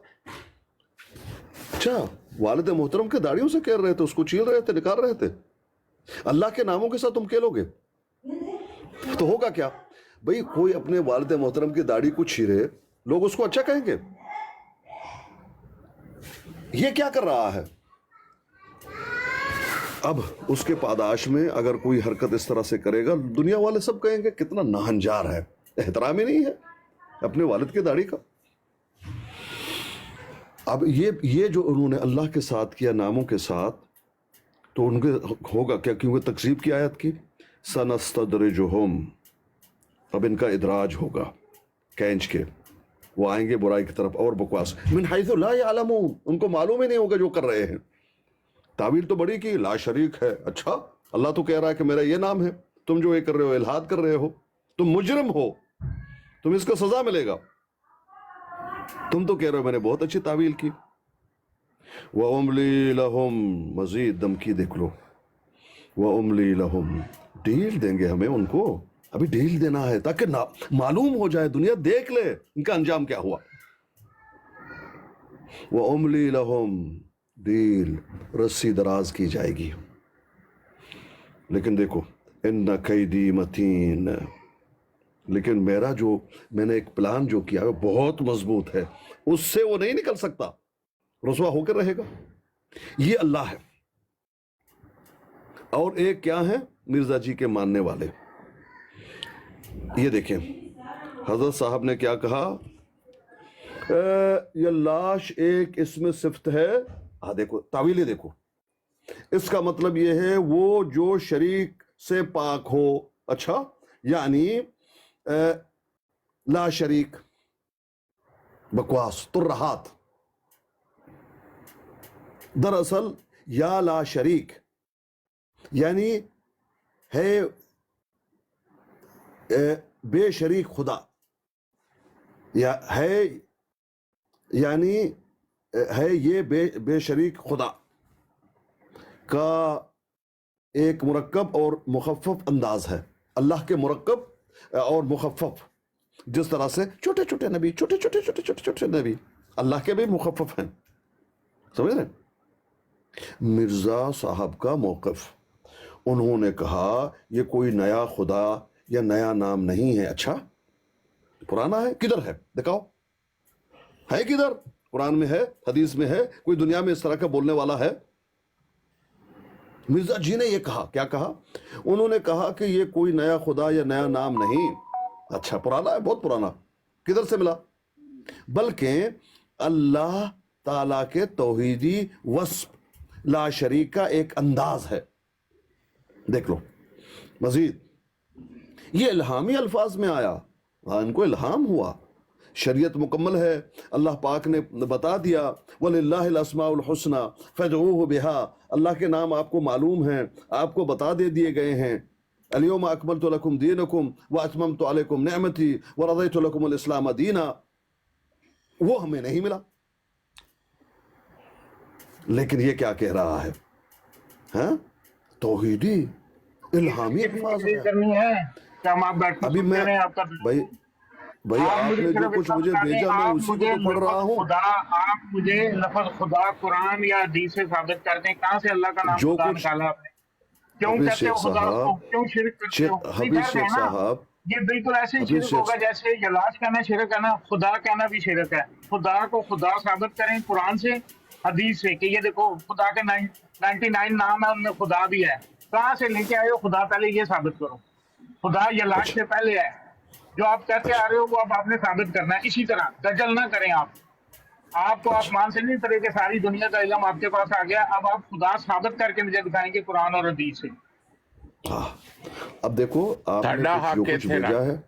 اچھا والد محترم کے داڑھیوں سے کھیل رہے تھے، اس کو چیر رہے تھے، نکال رہے تھے. اللہ کے ناموں کے ساتھ تم کھیلو گے تو ہوگا کیا بھائی؟ کوئی اپنے والد محترم کی داڑھی کو چھیرے، لوگ اس کو اچھا کہیں گے. یہ کیا کر رہا ہے؟ اب اس کے پاداش میں اگر کوئی حرکت اس طرح سے کرے گا، دنیا والے سب کہیں گے کتنا ناہنجار ہے، احترام ہی نہیں ہے اپنے والد کی داڑھی کا. اب یہ جو انہوں نے اللہ کے ساتھ کیا ناموں کے ساتھ، تو ان کے ہوگا کیا؟ کیونکہ تکذیب کی آیت کی سنستدرجہم، اب ان کا ادراج ہوگا کینچ کے. وہ آئیں گے برائی کی طرف اور بکواس. من حیث لا یعلمون، ان کو معلوم ہی نہیں ہوگا جو کر رہے ہیں. تعویل تو بڑی کی، لا شریک ہے. اچھا اللہ تو کہہ رہا ہے کہ میرا یہ نام ہے، تم جو یہ کر رہے ہو الہاد کر رہے ہو، تم مجرم ہو، تم اس کا سزا ملے گا. تم تو کہہ رہے ہو میں نے بہت اچھی تعویل کی. وَأُمْلِي لَهُمْ، مزید دھمکی دیکھ لو. وَأُمْلِي لَهُمْ، ڈیل دیں گے ہمیں ان کو. ابھی ڈیل دینا ہے تاکہ معلوم ہو جائے، دنیا دیکھ لے ان کا انجام کیا ہوا. وَأُمْلِي لَهُمْ، ڈیل رسی دراز کی جائے گی. لیکن دیکھو اِنَّ کَیْدِی مَتِین، لیکن میرا جو میں نے ایک پلان جو کیا ہے بہت مضبوط ہے، اس سے وہ نہیں نکل سکتا، رسوا ہو کر رہے گا. یہ اللہ ہے. اور ایک کیا ہے؟ مرزا جی کے ماننے والے. یہ دیکھیں حضرت صاحب نے کیا کہا، یہ لاش ایک اس میں صفت ہے. دیکھو تعویلیں دیکھو، اس کا مطلب یہ ہے وہ جو شریک سے پاک ہو. اچھا یعنی لا شریک، بکواس ترہات. دراصل یا لا شریک یعنی ہے بے شریک خدا، یا ہے یعنی ہے یہ بے شریک خدا کا ایک مرکب اور مخفف انداز ہے. اللہ کے مرکب اور مخفف، جس طرح سے چھوٹے چھوٹے نبی، چھوٹے چھوٹے نبی اللہ کے بھی مخفف ہیں. سمجھ رہے؟ مرزا صاحب کا موقف، انہوں نے کہا یہ کوئی نیا خدا یا نیا نام نہیں ہے. اچھا پرانا ہے، کدھر ہے دکھاؤ، ہے کدھر؟ قرآن میں ہے، حدیث میں ہے، کوئی دنیا میں اس طرح کا بولنے والا ہے؟ مرزا جی نے یہ کہا، کیا کہا؟ انہوں نے کہا کہ یہ کوئی نیا خدا یا نیا نام نہیں. اچھا پرانا ہے، بہت پرانا، کدھر سے ملا؟ بلکہ اللہ تعالیٰ کے توحیدی وصف لا شریک کا ایک انداز ہے. دیکھ لو مزید، یہ الہامی الفاظ میں آیا. ان کو الہام ہوا، شریعت مکمل ہے، اللہ پاک نے بتا دیا وَلِلَّهِ الْأَسْمَاءُ الْحُسْنَى فَادْعُوهُ بِهَا، اللہ کے نام آپ کو معلوم ہیں، آپ کو بتا دیے گئے ہیں. الْيَوْمَ أَكْمَلْتُ لَكُمْ دِينَكُمْ وَأَتْمَمْتُ عَلَيْكُمْ نِعْمَتِي وَرَضَيْتُ لَكُمُ الْإِسْلَامَ دِينًا. وہ ہمیں نہیں ملا. لیکن یہ کیا کہہ رہا ہے؟ ہاں توحیدی الہامی الفاظ ہے. کرنی ہے کہ ہم آپ بیٹھ ابھی میں بھائی آپ نے جو کچھ مجھے بھیجا میں اسی کو تو پڑھ رہا ہوں. خدا، آپ مجھے لفظ خدا قرآن یا حدیث سے ثابت کر دیں، کہاں سے اللہ کا نام جو خدا کچھ نکالا آپ نے؟ کیوں کہتے ہو خدا کو؟ کیوں شرک کرتے ہو؟ حبیب شیخ صاحب، یہ بالکل ایسے ہی شرک ہوگا جیسے یلاش کہنا شرک ہے نا، خدا کہنا بھی شرک ہے. خدا کو خدا ثابت کریں قرآن سے، حدیث سے، کہ یہ دیکھو خدا کے 99 نام ہے، ان میں خدا بھی ہے. कहाँ से लेके आए हो खुदा, पहले ये साबित करो। खुदा ये लाश से पहले है, जो आप कहते आ रहे हो वो अब आपने साबित करना है। इसी तरह दजल ना करें आप, आपको आसमान से नहीं तरह के सारी दुनिया का इल्म आपके पास आ गया, अब आप खुदा साबित करके मुझे दिखाएंगे कुरान और हदीस से। हाँ, अब देखो आपने ठंडा जो हाथ के कुछ थे ना। भेजा है,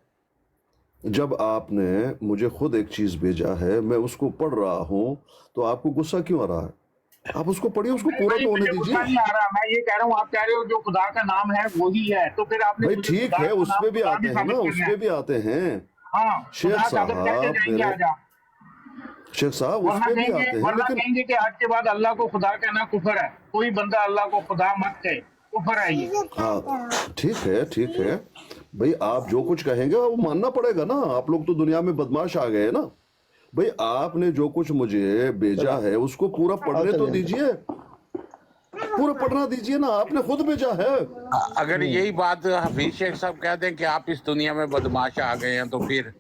जब आपने मुझे खुद एक चीज भेजा है, मैं उसको पढ़ रहा हूँ, तो आपको गुस्सा क्यों आ रहा है? आप उसको पढ़िए, उसको पूरा भाई तो होने मुझे गुस्सा दीजिए। नहीं आ रहा, मैं ये कह रहा हूँ, आप कह रहे हो जो खुदा का नाम है वही है, तो फिर आपने भाई मुझे ठीक खुदा है, का नाम उसमें भी खुदा आते हैं साबित ना, करना उसमें है। भी आते हैं। हाँ, शेख खुदा साबित करके साहब जाएंगे मेरे, आज आप। शेख साहब वरना उसमें भी कहेंगे, आते हैं, वरना लेकिन कहेंगे कि आज के बाद अल्लाह को खुदा कहना कुफर है, कोई बंदा अल्लाह को खुदा मत कहे, कुफर है ये। हाँ ठीक है भाई, आप जो कुछ कहेंगे वो मानना पड़ेगा ना। आप लोग तो दुनिया में बदमाश आ गए ना भाई। आपने जो कुछ मुझे भेजा है उसको पूरा पढ़ने तो दीजिए, पूरा पढ़ना दीजिए ना, आपने खुद भेजा है। अगर यही बात हफीज शेख साहब कह दें कि आप इस दुनिया में बदमाश आ गए हैं, तो फिर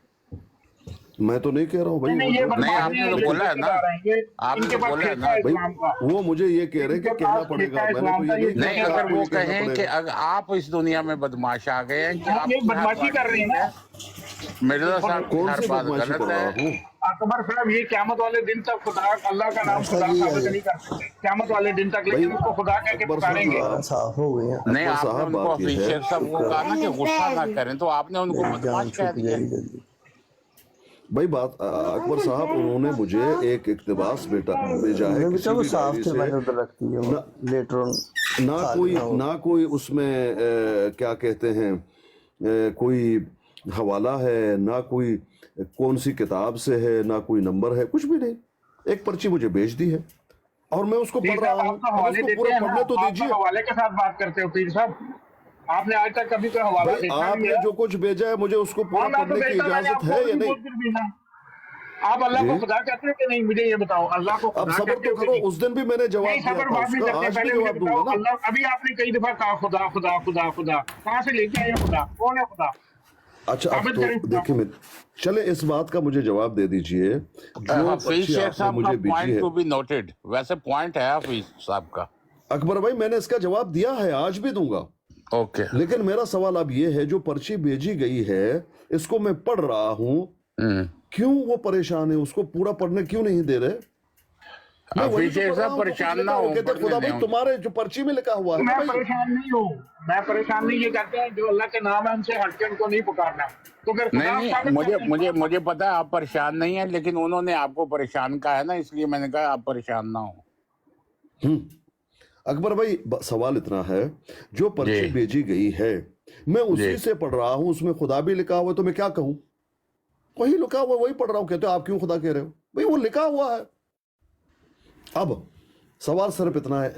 मैं तो नहीं कह रहा हूँ भाई, नहीं, ये वो नहीं, आपने तो बोला है ना, आपने इनके तो पास बोला है ठेका ना है भाई, इस्लाम का। वो मुझे ये कह रहे हैं कि इनके कहना पास पड़ेगा, ठेका है मैंने तो इस्लाम का, ये ये नहीं नहीं, कहा अगर कि वो कहना कहें कि पड़ेगा। अगर आप इस दुनिया में बदमाश आ गए हैं कि आप आपकी एक बदमाशी हर कर रहे हैं ना। बात मिर्जा साहब की कौन हर सी बात बदमाशी गलत कर रहा है। हूँ? अकबर साहब, ये क़यामत वाले दिन तक खुदा अल्लाह का नाम खुदा साबित नहीं कर सकते, क़यामत वाले दिन तक, लेकिन उसको खुदा कह के अकबर पुकारेंगे। साहब, साफ हो गए हैं, नहीं, अकबर आपने साहब उनको बात ये हफीज है, शेख साहब को कहा ना कि गुस्सा ना करें, तो आपने उनको जान बदमाश कह छुप दिया। जाएगी जल्दी। भाई बात अकबर साहब, उन्होंने मुझे एक इक्तबास भेजा है मैंने किसी बेटा वो भी साफ डायरी थे, मैंने से, उधर रख दिया वो लेटर ऑन। ना कोई उसमें क्या कहते हैं, कोई हवाला है, ना कोई कौन सी किताब से है, ना कोई नंबर है, कुछ भी नहीं। एक पर्ची मुझे भेज दी है और मैं उसको पढ़ रहा हूँ, आप तो अब हवाले उसको देते पूरा हैं ना, पढ़ने तो आप तो दीजिए। हवाले के साथ बात करते हो पीर साहब, आपने आज तक कभी कोई हवाला भाई देखा नहीं आपने है? जो कुछ भेजा है मुझे उसको पूरा और मैं तो पढ़ने की भेजता, मैंने इजाजत आपको है या भी नहीं? बोल कर भेजा। आप अल्लाह को जी। खुदा कहते हो कि नहीं, मुझे ये बताओ, अल्लाह को अब खुदा सबर कहते तो हो कि करो, नहीं? उस दिन भी मैंने जवाब नहीं, दिया सबर था बात नहीं उसका, करते, आज भी पहले मुझे जवाब बताओ दूंगा ना। अल्लाह, अभी आपने कई दफा कहा खुदा खुदा खुदा खुदा, कहाँ से लेके आए खुदा, कौन है खुदा? अच्छा, अब साबित तो करें खुदा देखिए, को। मैं चले इस बात का मुझे जवाब दे दीजिए, जो हफीज पर्ची शेख आपने साहब का मुझे भेजी पॉइंट है। टू बी नोटेड, वैसे पॉइंट है हफीज साहब का। अकबर भाई, मैंने इसका जवाब दिया है, आज भी दूंगा, ओके, लेकिन मेरा सवाल अब ये है, जो पर्ची भेजी गई है इसको मैं पढ़ रहा हूँ, क्यों वो परेशान है? उसको पूरा पढ़ने क्यों नहीं दे रहे? मैं वही हफीज तो शेख पढ़ रहा साहब हूँ, तो परेशान कुछ ना लिखा हो, हो, कहते खुदा भाई तुम्हारे जो पर्ची में लिखा हुआ है ना मैं भाई। परेशान नहीं हूँ, मैं परेशान नहीं, ये कहते हैं जो अल्लाह के नाम है उनसे हटके उनको नहीं पुकारना, तो फिर खुदा नहीं, साबित मुझे करते हैं। मुझे मुझे पता है आप परेशान नहीं है, लेकिन उन्होंने आपको परेशान कहा है ना, इसलिए मैंने कहा आप परेशान ना हो। अकबर भाई, सवाल इतना है, जो पर्ची जी। भेजी गई है मैं उसी जी। से पढ़ रहा हूँ, उसमें खुदा भी लिखा हुआ है, तो मैं क्या कहूँ? वही लिखा हुआ वही पढ़ रहा हूँ, कहते हो आप क्यों खुदा कह रहे हो? भाई वो लिखा हुआ है। अब सवाल सिर्फ इतना है,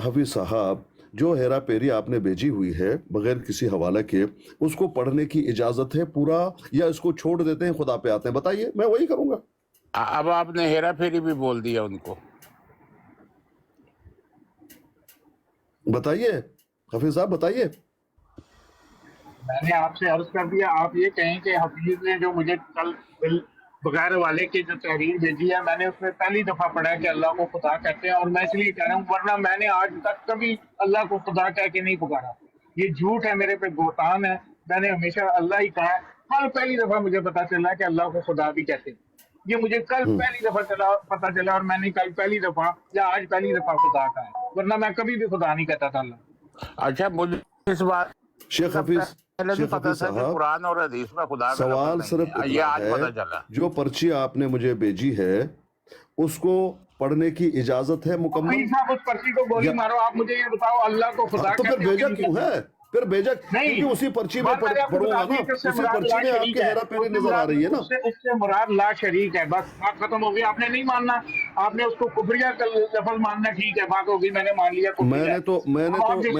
हफीज साहब, जो हेरा फेरी आपने भेजी हुई है बगैर किसी हवाले के, उसको पढ़ने की इजाजत है पूरा, या इसको छोड़ देते हैं खुदा पे आते हैं? बताइए, मैं वही करूंगा। अब आपने हेरा फेरी भी बोल दिया उनको। बताइए हफीज साहब, बताइए। मैंने आपसे अर्ज कर दिया, आप ये कहें कि हफीज ने जो मुझे कल बगैर वाले की जो तहरीर भेजी है, मैंने उसमें पहली दफा पढ़ा है कि अल्लाह को खुदा कहते हैं, और मैं इसलिए कह रहा हूँ, वरना मैंने आज तक कभी अल्लाह को खुदा कह के नहीं पुकारा। ये झूठ है, मेरे पे गोतान है, मैंने हमेशा अल्लाह ही कहा है। कल पहली दफा मुझे पता चला कि अल्लाह को खुदा भी कहते हैं, ये मुझे कल पहली दफा पता चला, और मैंने कल पहली दफा या आज पहली दफा खुदा कहा है, वरना मैं कभी भी खुदा नहीं कहता था अल्लाह। अच्छा, मुझे इस बात शेख हफीज पहले भी शेख पता हफीज था कि साहब, कुरान और हदीस में खुदा का सवाल लफ्ज़ सिर्फ नहीं है, ये इतना आज पता चला। है, जो पर्ची आपने मुझे भेजी है उसको पढ़ने की इजाजत है मुकम्मल? भाई साहब, उस पर्ची को गोली मारो, आप मुझे ये बताओ अल्लाह को खुदा तो फिर कहते हो कि भेजा नहीं क्यों कहते? है? फिर भेजा नहीं, क्योंकि उसी पर्ची में बात मैंने आपको पढ़ूंगा बता ना, दी कि उससे उसी मुराद पर्ची ला में शरीक आपके है, हेरा फेरी उससे नजर आ रही है ना। उससे मुराद ला शरीक है, बस बात खत्म हो गई। आपने नहीं मानना, आपने उसको कुफरिया का लफ्ज़ मानना, ठीक है, बात हो गई, मैंने मान लिया कुफरिया। मैंने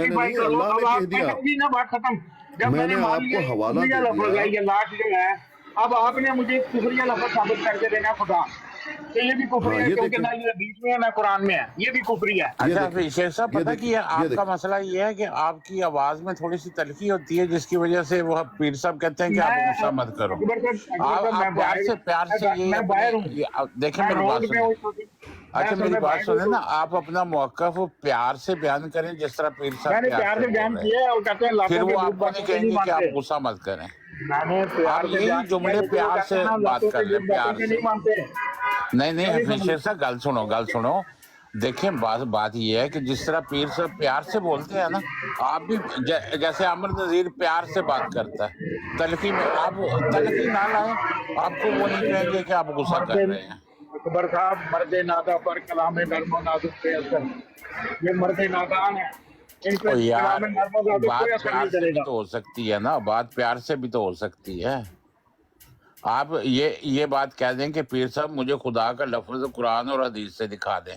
नहीं, अल्लाह ने कह दिया। होगी ना, बात खत्म। जब मैंने मैंने मान आपको लिया हवाला कुफरिया दे लफ्ज़ दिया। है, ये लाश जो है, अब आपने मुझे कुफरिया लफ्ज़ साबित करके देना खुदा, तो ये भी कुफरी हाँ, है, ये क्योंकि देखें। ना ये बीच में है ना कुरान में है, ये भी कुफरी है। अच्छा देखिए, फिर शेख साहब ये पता देखिए, कि ये आपका देखिए। मसला ये है कि आपकी आवाज में थोड़ी सी तलखी होती है, जिसकी वजह से वो पीर साहब कहते हैं कि आप मैं गुस्सा मत करो। अकबर साहब आप प्यार से ये मैं बाहर हूँ, देखें मैं मेरी बात रोड पे हूँ सुने। इस वक्त। अच्छा मैं मेरी असल में बात बाहर सुने हूँ, ना, आप अपना मौकफ प्यार से बयान करें जिस तरह पीर साहब मैंने प्यार प्यार से से बोल बयान रहे किया हैं। है, और कहते हैं फिर लाखों वो के दूध आपको नहीं बातें नहीं कहेंगे कि आप मानते। गुस्सा मत करें। मैंने आप प्यार से यही बयान किया जुमले है, लेकिन वो प्यार कहते से हैं ना बात लाखों कर के लें, दूध बातें प्यार से से। नहीं मानते। नहीं नहीं नहीं हफीज समझ शेख साहब गल सुनो। देखें बात ये है कि जिस तरह पीर साहब प्यार से बोलते हैं ना, आप भी जैसे अमर नजीर प्यार से बात करता है, तलखी में आप तलखी ना लाएं, आपको वो नहीं कहेंगे कि आप गुस्सा कर मर्द रहे हैं। अकबर साहब, मर्द नादा पर कलाम नर्म नाजुक पे असर, ये मर्द नादान है, इन पे और कलाम यार नर्म नाजुक बात कोई असर प्यार नहीं से भी करेगा। तो हो सकती है ना, बात प्यार से भी तो हो सकती है। आप ये बात कह दें कि पीर साहब मुझे खुदा का लफ्ज कुरान और हदीस से दिखा दें।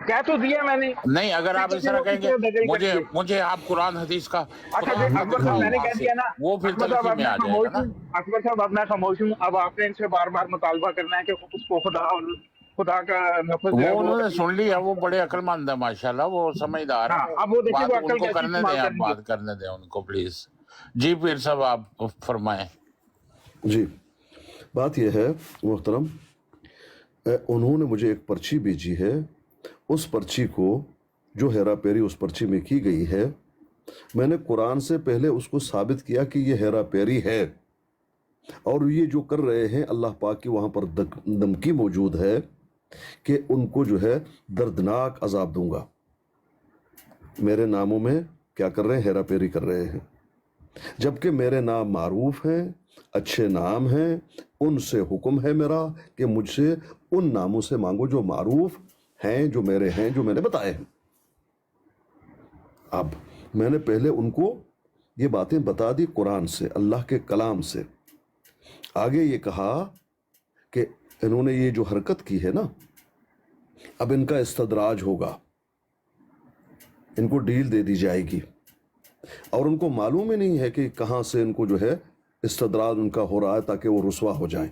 कह तो दिया मैंने। नहीं, अगर आप इस तरह कहेंगे मुझे मुझे आप कुरान हदीस का अच्छा कुरान में अकबर दिखाओ साहब मैंने वहां कह से, दिया ना, वो फिर अकबर साहब तलखी अब में मैं आ खामोश जाएगा ना। हूँ, अकबर साहब अब मैं खामोश हूँ। अब आपने इनसे बार बार मुतालबा करना है कि उसको खुदा का लफ्ज वो है वो। उन्होंने सुन लिया, वो बड़े अक्लमंद है माशाल्लाह, वो समझदार हाँ, है। अब वो देखिए बात वो अक्ल उनको कैसे करने इस्तेमाल दें, आप करेंगे। बात करने दें उनको प्लीज। जी पीर साहब आप फरमाएं। जी, बात यह है मोहतरम, उन्होंने मुझे एक पर्ची भेजी है। उस पर्ची को जो हेरा फेरी उस पर्ची में की गई है, मैंने कुरान से पहले उसको साबित किया कि ये हेरा फेरी है, और ये जो कर रहे हैं अल्लाह पाक की वहाँ पर धमकी मौजूद है कि उनको जो है दर्दनाक अजाब दूंगा। मेरे नामों में क्या कर रहे हैं? हेरा फेरी कर रहे हैं, जबकि मेरे नाम मारूफ हैं, अच्छे नाम हैं। उनसे हुक्म है मेरा कि मुझसे उन नामों से मांगो जो मारूफ हैं, जो मेरे हैं, जो मैंने बताए हैं। अब मैंने पहले उनको ये बातें बता दी कुरान से, अल्लाह के कलाम से। आगे ये कहा कि इन्होंने ये जो हरकत की है ना, अब इनका इस्तदराज होगा, इनको डील दे दी जाएगी, और उनको मालूम ही नहीं है कि कहाँ से इनको जो है इस्तदराज उनका हो रहा है ताकि वो रुसवा हो जाएं।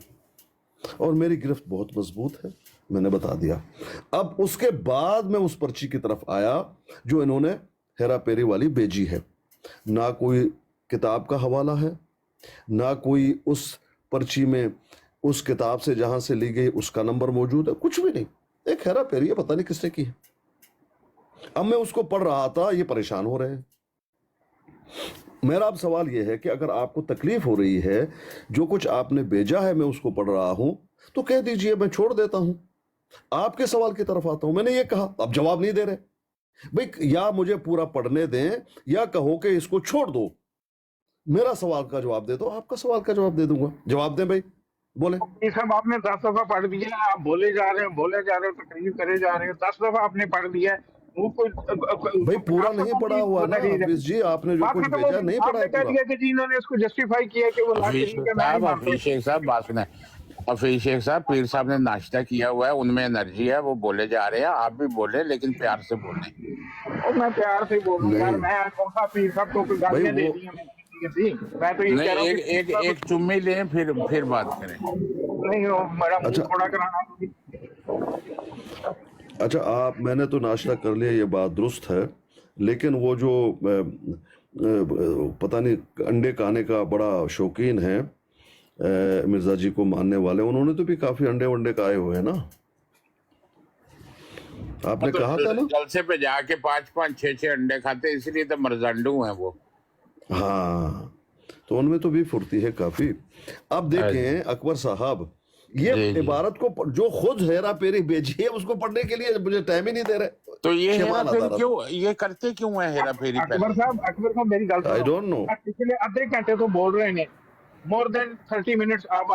और मेरी गिरफ्त बहुत मजबूत है, मैंने बता दिया। अब उसके बाद मैं उस पर्ची की तरफ आया जो इन्होंने हेरा फेरी वाली भेजी है। ना कोई किताब का हवाला है, ना कोई उस पर्ची में उस किताब से जहां से ली गई उसका नंबर मौजूद है, कुछ भी नहीं। एक हेरा फेरी है, पता नहीं किसने की है। अब मैं उसको पढ़ रहा था, ये परेशान हो रहे हैं। मेरा अब सवाल यह है कि अगर आपको तकलीफ हो रही है, जो कुछ आपने भेजा है मैं उसको पढ़ रहा हूं, तो कह दीजिए, मैं छोड़ देता हूं, आपके सवाल की तरफ आता हूं। मैंने ये कहा, अब जवाब नहीं दे रहे भाई। या मुझे पूरा पढ़ने दें या कहो कि इसको छोड़ दो। मेरा सवाल का जवाब दे दो, आपका सवाल का जवाब दे दूंगा। जवाब दें भाई, बोले। ये सब आपने 10 दफा पढ़ दिया, आप बोले जा रहे हो, तकरीर करे जा रहे हो, 10 दफा आपने पढ़ दिया है। वो कोई भाई पूरा नहीं पढ़ा हुआ ना हाफिज जी, आपने जो कुछ भेजा नहीं पढ़ा है कह पूरा। दिया कि जी इन्होंने इसको जस्टिफाई किया कि वो हफीज शेख साहब बात सुने। हफीज शेख साहब, पीर साहब ने नाश्ता किया हुआ है, उनमें एनर्जी है, वो बोले जा रहे हैं। आप भी बोले, लेकिन प्यार से बोले। और मैं प्यार से बोलूं यार, नहीं। मैं कौन सा पीर साहब को कोई गालियां भाई दे वो- दी हैं? मैं तो ये नहीं, कह रहा हूं एक चुम्मी लें फिर बात करें। नहीं, वो मेरा मुंह अच्छा। थोड़ा कराना। अच्छा, मैंने तो नाश्ता कर लिया, ये बात दुरुस्त है, लेकिन वो जो पता नहीं अंडे खाने का बड़ा शौकीन है, मिर्जा जी को मानने वाले, उन्होंने तो भी काफी अंडे वंडे खाए हुए हैं ना। आपने कहा था ना। जलसे पे जाके 5-5, 6-6 अंडे खाते, इसलिए तो मरजंडू हैं वो। हाँ, तो उनमें तो भी फुर्ती है काफी। अब देखें अकबर साहब, ये जी, जी। इबारत को जो खुद हेरा फेरी भेजी है उसको पढ़ने के लिए मुझे टाइम ही नहीं दे रहे। तो ये हेरा शबाना फेरी दारा। क्यों, ये करते क्यों है हेरा फेरी? अकबर साहब मेरी गल I don't know. पिछले आधे घंटे तो बोल रहे हैं, मोर देन 30 मिनट्स। अब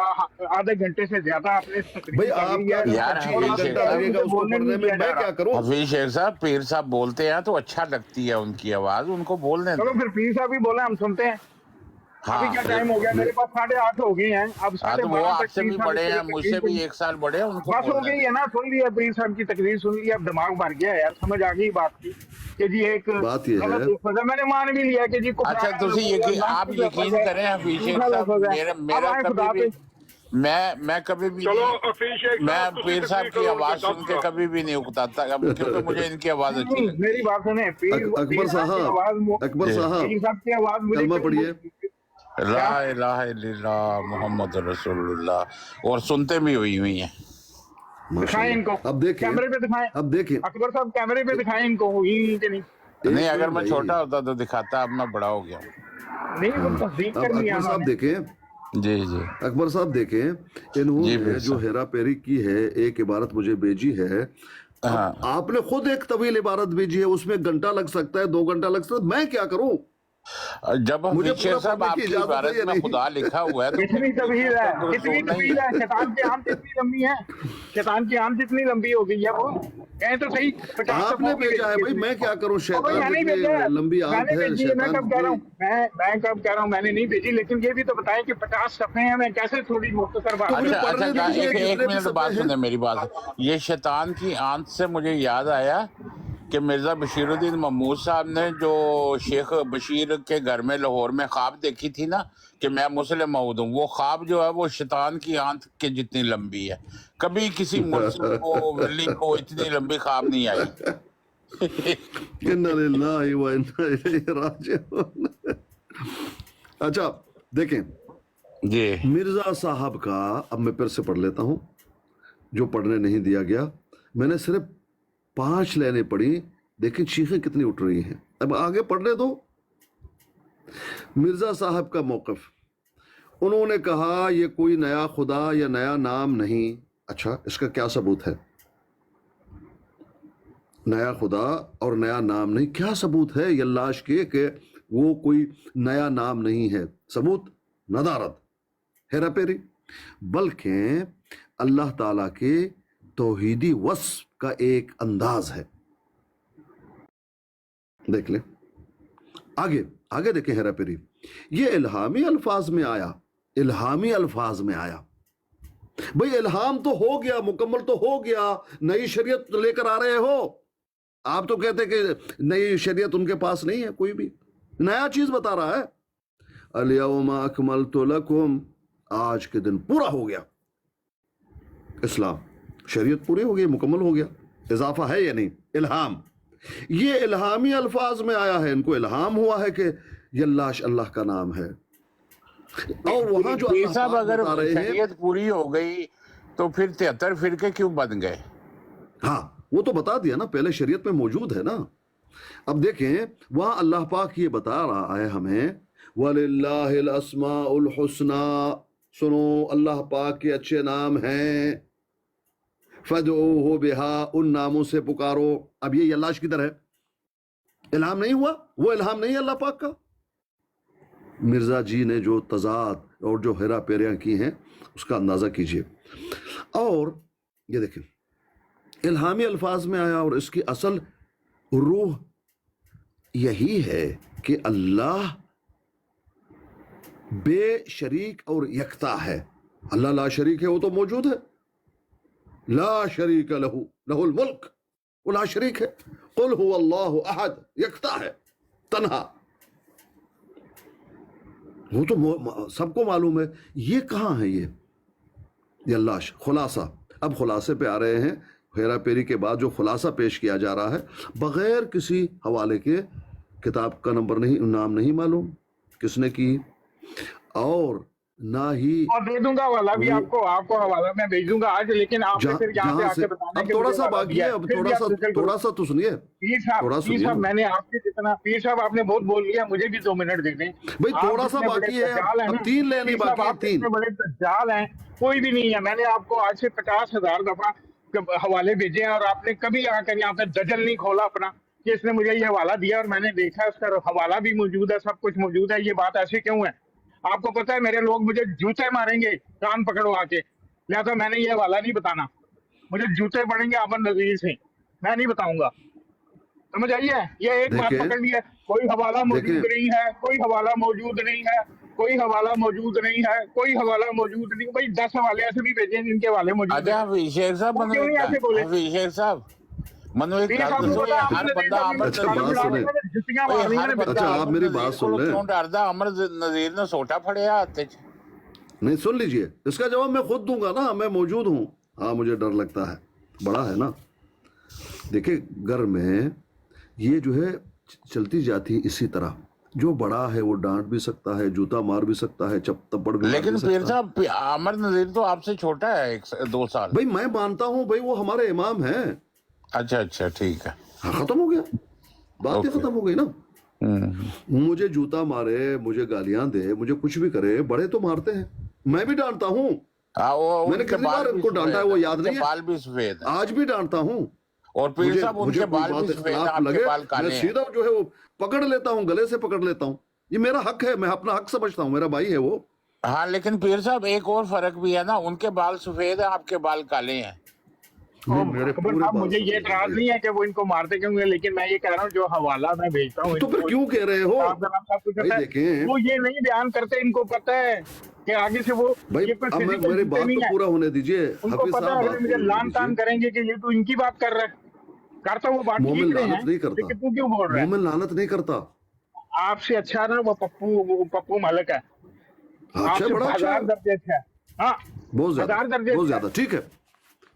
आधे घंटे से ज्यादा आपने भाई आपका यार, 25 घंटा लगेगा उसको पढ़ने में, मैं क्या करूं? हफीज शेख साहब, पीर साहब बोलते हैं तो अच्छा लगती है उनकी आवाज, उनको बोलने चलो फिर पीर साहब भी बोले, हम सुनते हैं। अभी क्या टाइम हो गया? मेरे पास 8:30 हो गए हैं। अब हाँ, तो वो 12:30 तक आपसे भी पीर साहब बड़े की हैं, तकरीर मुझसे भी सुनी। 1 साल बड़े हैं, उनको बस हो बोलने गई दें। है ना, सुन लिया पीर साहब की तकरीर, सुन लिया, अब दिमाग भर गया यार, समझ आ गई बात की कि जी एक बात ये है- गलत लफ्ज़ है। मैंने मान भी लिया कि जी अच्छा, तुसी आप यकीन करें हफीज शेख साहब, मेरा मैं कभी भी चलो हफीज शेख मैं साहब, तुसी पीर साहब तकरीर की करो आवाज उनके सुन के दस कभी भी नहीं उकताता, क्योंकि मुझे इनकी आवाज अच्छी नहीं, लगती मेरी बात सुने, अकबर साहब, अकबर जी। साहब, पीर साहब की आवाज मुझे कलमा पढ़िए। है। ला इलाहा इल्लल्लाह मोहम्मद रसूलुल्लाह, और सुनते भी हुई हैं। दिखाएं इनको, अब देखें, कैमरे पे दिखाएं, अब देखें, अकबर साहब कैमरे पे दिखाएं इनको, ही कि नहीं? नहीं, अगर मिनट मैं भाई। छोटा होता तो दिखाता, अब मैं बड़ा हो गया हूँ। नहीं, वो तस्दीक अब करनी है अकबर साहब उन्होंने। देखें, जी जी अकबर साहब देखें, जी इन्होंने पीर जो साहब। हेरा फेरी की है, एक इबारत मुझे भेजी है। अब हाँ, आपने खुद एक तवील इबारत भेजी है, उसमें घंटा लग सकता है, 2 घंटा लग सकता है, मैं क्या करूं? जब मुझे हफीज शेख पूरा साहब पढ़ने की आपकी इजाजत है इबारत या में नहीं? खुदा लिखा हुआ है तो कितनी फिर तवील है, तो कितनी रसूल नहीं तवील है, है। शैतान की आंख कितनी लंबी है, शैतान की आंख कितनी लंबी हो गई है वो, कहें तो सही 50 आपने सफों की भेजा है भेजी भाई, मैं क्या करूं? और भाई शैतान मैंने जितनी भेजा है, लंबी आंख मैंने है, भेजी है, मैं शैतान कब कह रहा हूँ, जितनी। मैं कब कह रहा हूँ मैंने नहीं भेजी, लेकिन ये भी तो बताएं कि 50 सफे हैं, मैं कैसे थोड़ी मुख्तसर बात मुझे अच्छा करूं? अच्छा, पढ़ने दीजिए, एक जितने भी मिनट बात सफे हैं। सुने मेरी बात। ये शैतान की आंत से मुझे याद आया कि मिर्जा बशीरुद्दीन महमूद साहब ने जो शेख बशीर के घर में लाहौर में ख्वाब देखी थी ना कि मैं मुस्लिम मऊद हूँ, वो ख्वाब जो है वो शैतान की आंत के जितनी लंबी है। कभी किसी मुल्ज़िम को वली को इतनी लंबी ख्वाब नहीं आई। इन्ना लिल्लाहि व इन्ना इलैहि राजिऊन। अच्छा देखें, जी मिर्जा साहब का, अब मैं फिर से पढ़ लेता हूं जो पढ़ने नहीं दिया गया। मैंने सिर्फ 5 लाइनें पढ़ी, देखिए चीखें कितनी उठ रही हैं। अब आगे पढ़ने दो। मिर्जा साहब का मौक़िफ़, उन्होंने कहा ये कोई नया खुदा या नया नाम नहीं। अच्छा, इसका क्या सबूत है? नया खुदा और नया नाम नहीं, क्या सबूत है यल्लाश के कि वो कोई नया नाम नहीं है? सबूत नदारत, हेरा फेरी, बल्कि अल्लाह ताला के तौहीदी वस्फ का एक अंदाज है। देख ले आगे, आगे देखें हेरा फेरी। ये इल्हामी अल्फाज में आया, इल्हामी अल्फाज में आया। भाई इल्हाम तो हो गया, मुकम्मल तो हो गया, नई शरीयत लेकर आ रहे हो आप, तो कहते कि नई शरीयत उनके पास नहीं है, कोई भी नया चीज बता रहा है। अल-यौमा अकमलतु लकुम, आज के दिन पूरा हो गया इस्लाम, शरीयत पूरी हो गई, मुकम्मल हो गया। इजाफा है या नहीं? इल्हाम, ये इल्हामी अल्फाज में आया है, इनको इल्हाम हुआ है कि यल्लाश अल्लाह का नाम है। और वहां जो पीर अल्लाह साहब पाक अगर बता रहे हैं, शरीयत पूरी हो गई तो फिर 73 फिरके क्यों बन गए? हाँ वो तो बता दिया ना, पहले शरीयत में मौजूद है ना। अब देखें वहां अल्लाह पाक ये बता रहा है हमें, वलिल्लाहिल अस्माउल हुस्ना, सुनो अल्लाह पाक के अच्छे नाम हैं, फदऊहु बिहा, उन नामों से पुकारो। अब ये यल्लाश किधर है? इल्हाम नहीं हुआ? वो इल्हाम नहीं है अल्लाह पाक का? मिर्जा जी ने जो तजाद और जो हेरा फेरियां की हैं उसका अंदाजा कीजिए। और ये देखें इल्हामी अल्फाज में आया, और इसकी असल रूह यही है कि अल्लाह बेशरीक और यकता है। अल्लाह ला शरीक है, वो तो मौजूद है। ला शरीक लहू लहुल मुल्क, वो ला शरीक है। कुल हुवल्लाहु अहद, यकता है, तन्हा, वो तो सबको मालूम है। ये कहाँ है? ये अल्लाह। खुलासा, अब खुलासे पे आ रहे हैं। हेरा फेरी के बाद जो खुलासा पेश किया जा रहा है बगैर किसी हवाले के, किताब का नंबर नहीं, नाम नहीं मालूम किसने की, और ना ही और दे दूंगा हवाला भी आपको, आपको हवाला मैं भेज दूंगा आज, लेकिन आपने फिर यहाँ पे जहां आके से बताना अब कि थोड़ा मुझे सा हवाला बाकी दिया है, है। अब फिर भी आप रिजल्ट थोड़ा सा तो सुनिए, पीर साहब, थोड़ा पीर सुनिए साहब, ना। मैंने आपसे जितना, पीर साहब आपने बहुत बोल लिया, मुझे भी 2 मिनट दे दें भाई आप थोड़ा सा जितने बड़े बाकी है, दज्जाल हैं अब ना, 3 लेने पीर साहब, बाकी है, आप 3। जितने बड़े दज्जाल हैं, कोई भी नहीं है। मैंने आपको आज से 50,000 दफा हवाले भेजे हैं और आपने कभी आकर यहाँ पे दजल नहीं खोला अपना कि इसने मुझे ये हवाला दिया और मैंने देखा, उसका हवाला भी मौजूद है, सब कुछ मौजूद है। ये बात ऐसी क्यों है? आपको पता है मेरे लोग मुझे जूते मारेंगे कान पकड़वा के, लिहाजा मैंने ये हवाला नहीं बताना। मुझे जूते पड़ेंगे अमन नजीर से, मैं नहीं बताऊंगा। समझ आई है? ये एक बात देखें, पकड़ ली है, कोई हवाला मौजूद देखें, नहीं है, कोई हवाला मौजूद नहीं है, कोई हवाला मौजूद नहीं है, कोई हवाला मौजूद नहीं। भाई 10 हवाले ऐसे भी भेजे जिनके हवाले मौजूद अच्छा हैं। हफीज शेख साहब, वो क्यों नहीं ऐसे बोले? हफीज शेख साहब, मनु एक पीर गल साहब को दसो, पता है, हर अमन बंदा नजीर अमर अच्छा, साहब बात ने सुने। जुत्तियां ओए मारनी हर है बंदा अच्छा, आप अमर मेरी नजीर बात सुन कोलों लें। क्यों डरदा? अमर नजीर ने सोटा फड़िया हाथ च। नहीं, सुन लीजिए, इसका जवाब मैं खुद दूंगा ना, मैं मौजूद हूं। हाँ, मुझे डर लगता है, बड़ा है ना। देखिए, घर में ये जो है चलती जाती है इसी तरह। जो बड़ा है वो डांट भी सकता है, जूता मार भी सकता है, थप्पड़ भी मार लेकिन भी पीर सकता है। साहब, आमिर नजीर तो आपसे छोटा है 2 साल। भाई मैं मानता हूं भाई, वो हमारे इमाम हैं। अच्छा अच्छा, ठीक है। हाँ, खत्म हो गया, बात ही ओके। खत्म हो गई ना। मुझे जूता मारे, मुझे गालियां दे, मुझे कुछ भी करे, बड़े तो मारते हैं, मैं भी डांटता हूँ। हाँ, वो मैंने उनके कितनी बार बाल भी उनको डांटा है, वो सफेद याद उनके नहीं है? बाल भी सफेद है। आज भी डांटता हूँ। और पीर मुझे साहब, मुझे उनके कोई बाल बात भी सफेद है, इख्तलाफ आपके लगे, बाल मैं काले हैं। सीधा जो है वो पकड़ लेता हूँ, गले से पकड़ लेता हूँ। ये मेरा हक है, मैं अपना हक समझता हूँ, मेरा भाई है वो। हाँ, लेकिन पीर साहब एक और फर्क भी है ना, उनके बाल सफेद है, आपके बाल काले हैं। नहीं, मेरे अकबर पूरे साहब, बाल मुझे ये सफेद हैं एतराज भाई। नहीं है कि वो इनको मारते क्यों हैं, लेकिन मैं ये कह रहा हूँ जो हवाला मैं भेजता हूँ तो फिर इनको, क्यों कह रहे हो आप जनाब साहब कुछ भाई? पता है, देखें वो ये नहीं बयान करते, इनको पता है कि आगे से वो भाई, ये कोई अब फिजिकल मेरी बात नहीं तो है। पूरा होने दीजिए। उनको हाफिज पता साहब, है बात अगर मुझे पूरी होने लान तान दीजिए। करेंगे कि ये तो इनकी बात कर रहा है, करता वो बात मोमिन ठीक रहे लानत हैं, नहीं करता, लेकिन तू क्यों बोल रहा है? मोमिन लानत नहीं करता। आपसे अच्छा ना वो पप्पू मलिक है, अच्छा, आपसे बड़ा अच्छा है, 1000 दर्जे अच्छा है। हाँ, बहुत ज्यादा, 1000 दर्जे बहुत अच्छा है। ज्यादा, ठीक है,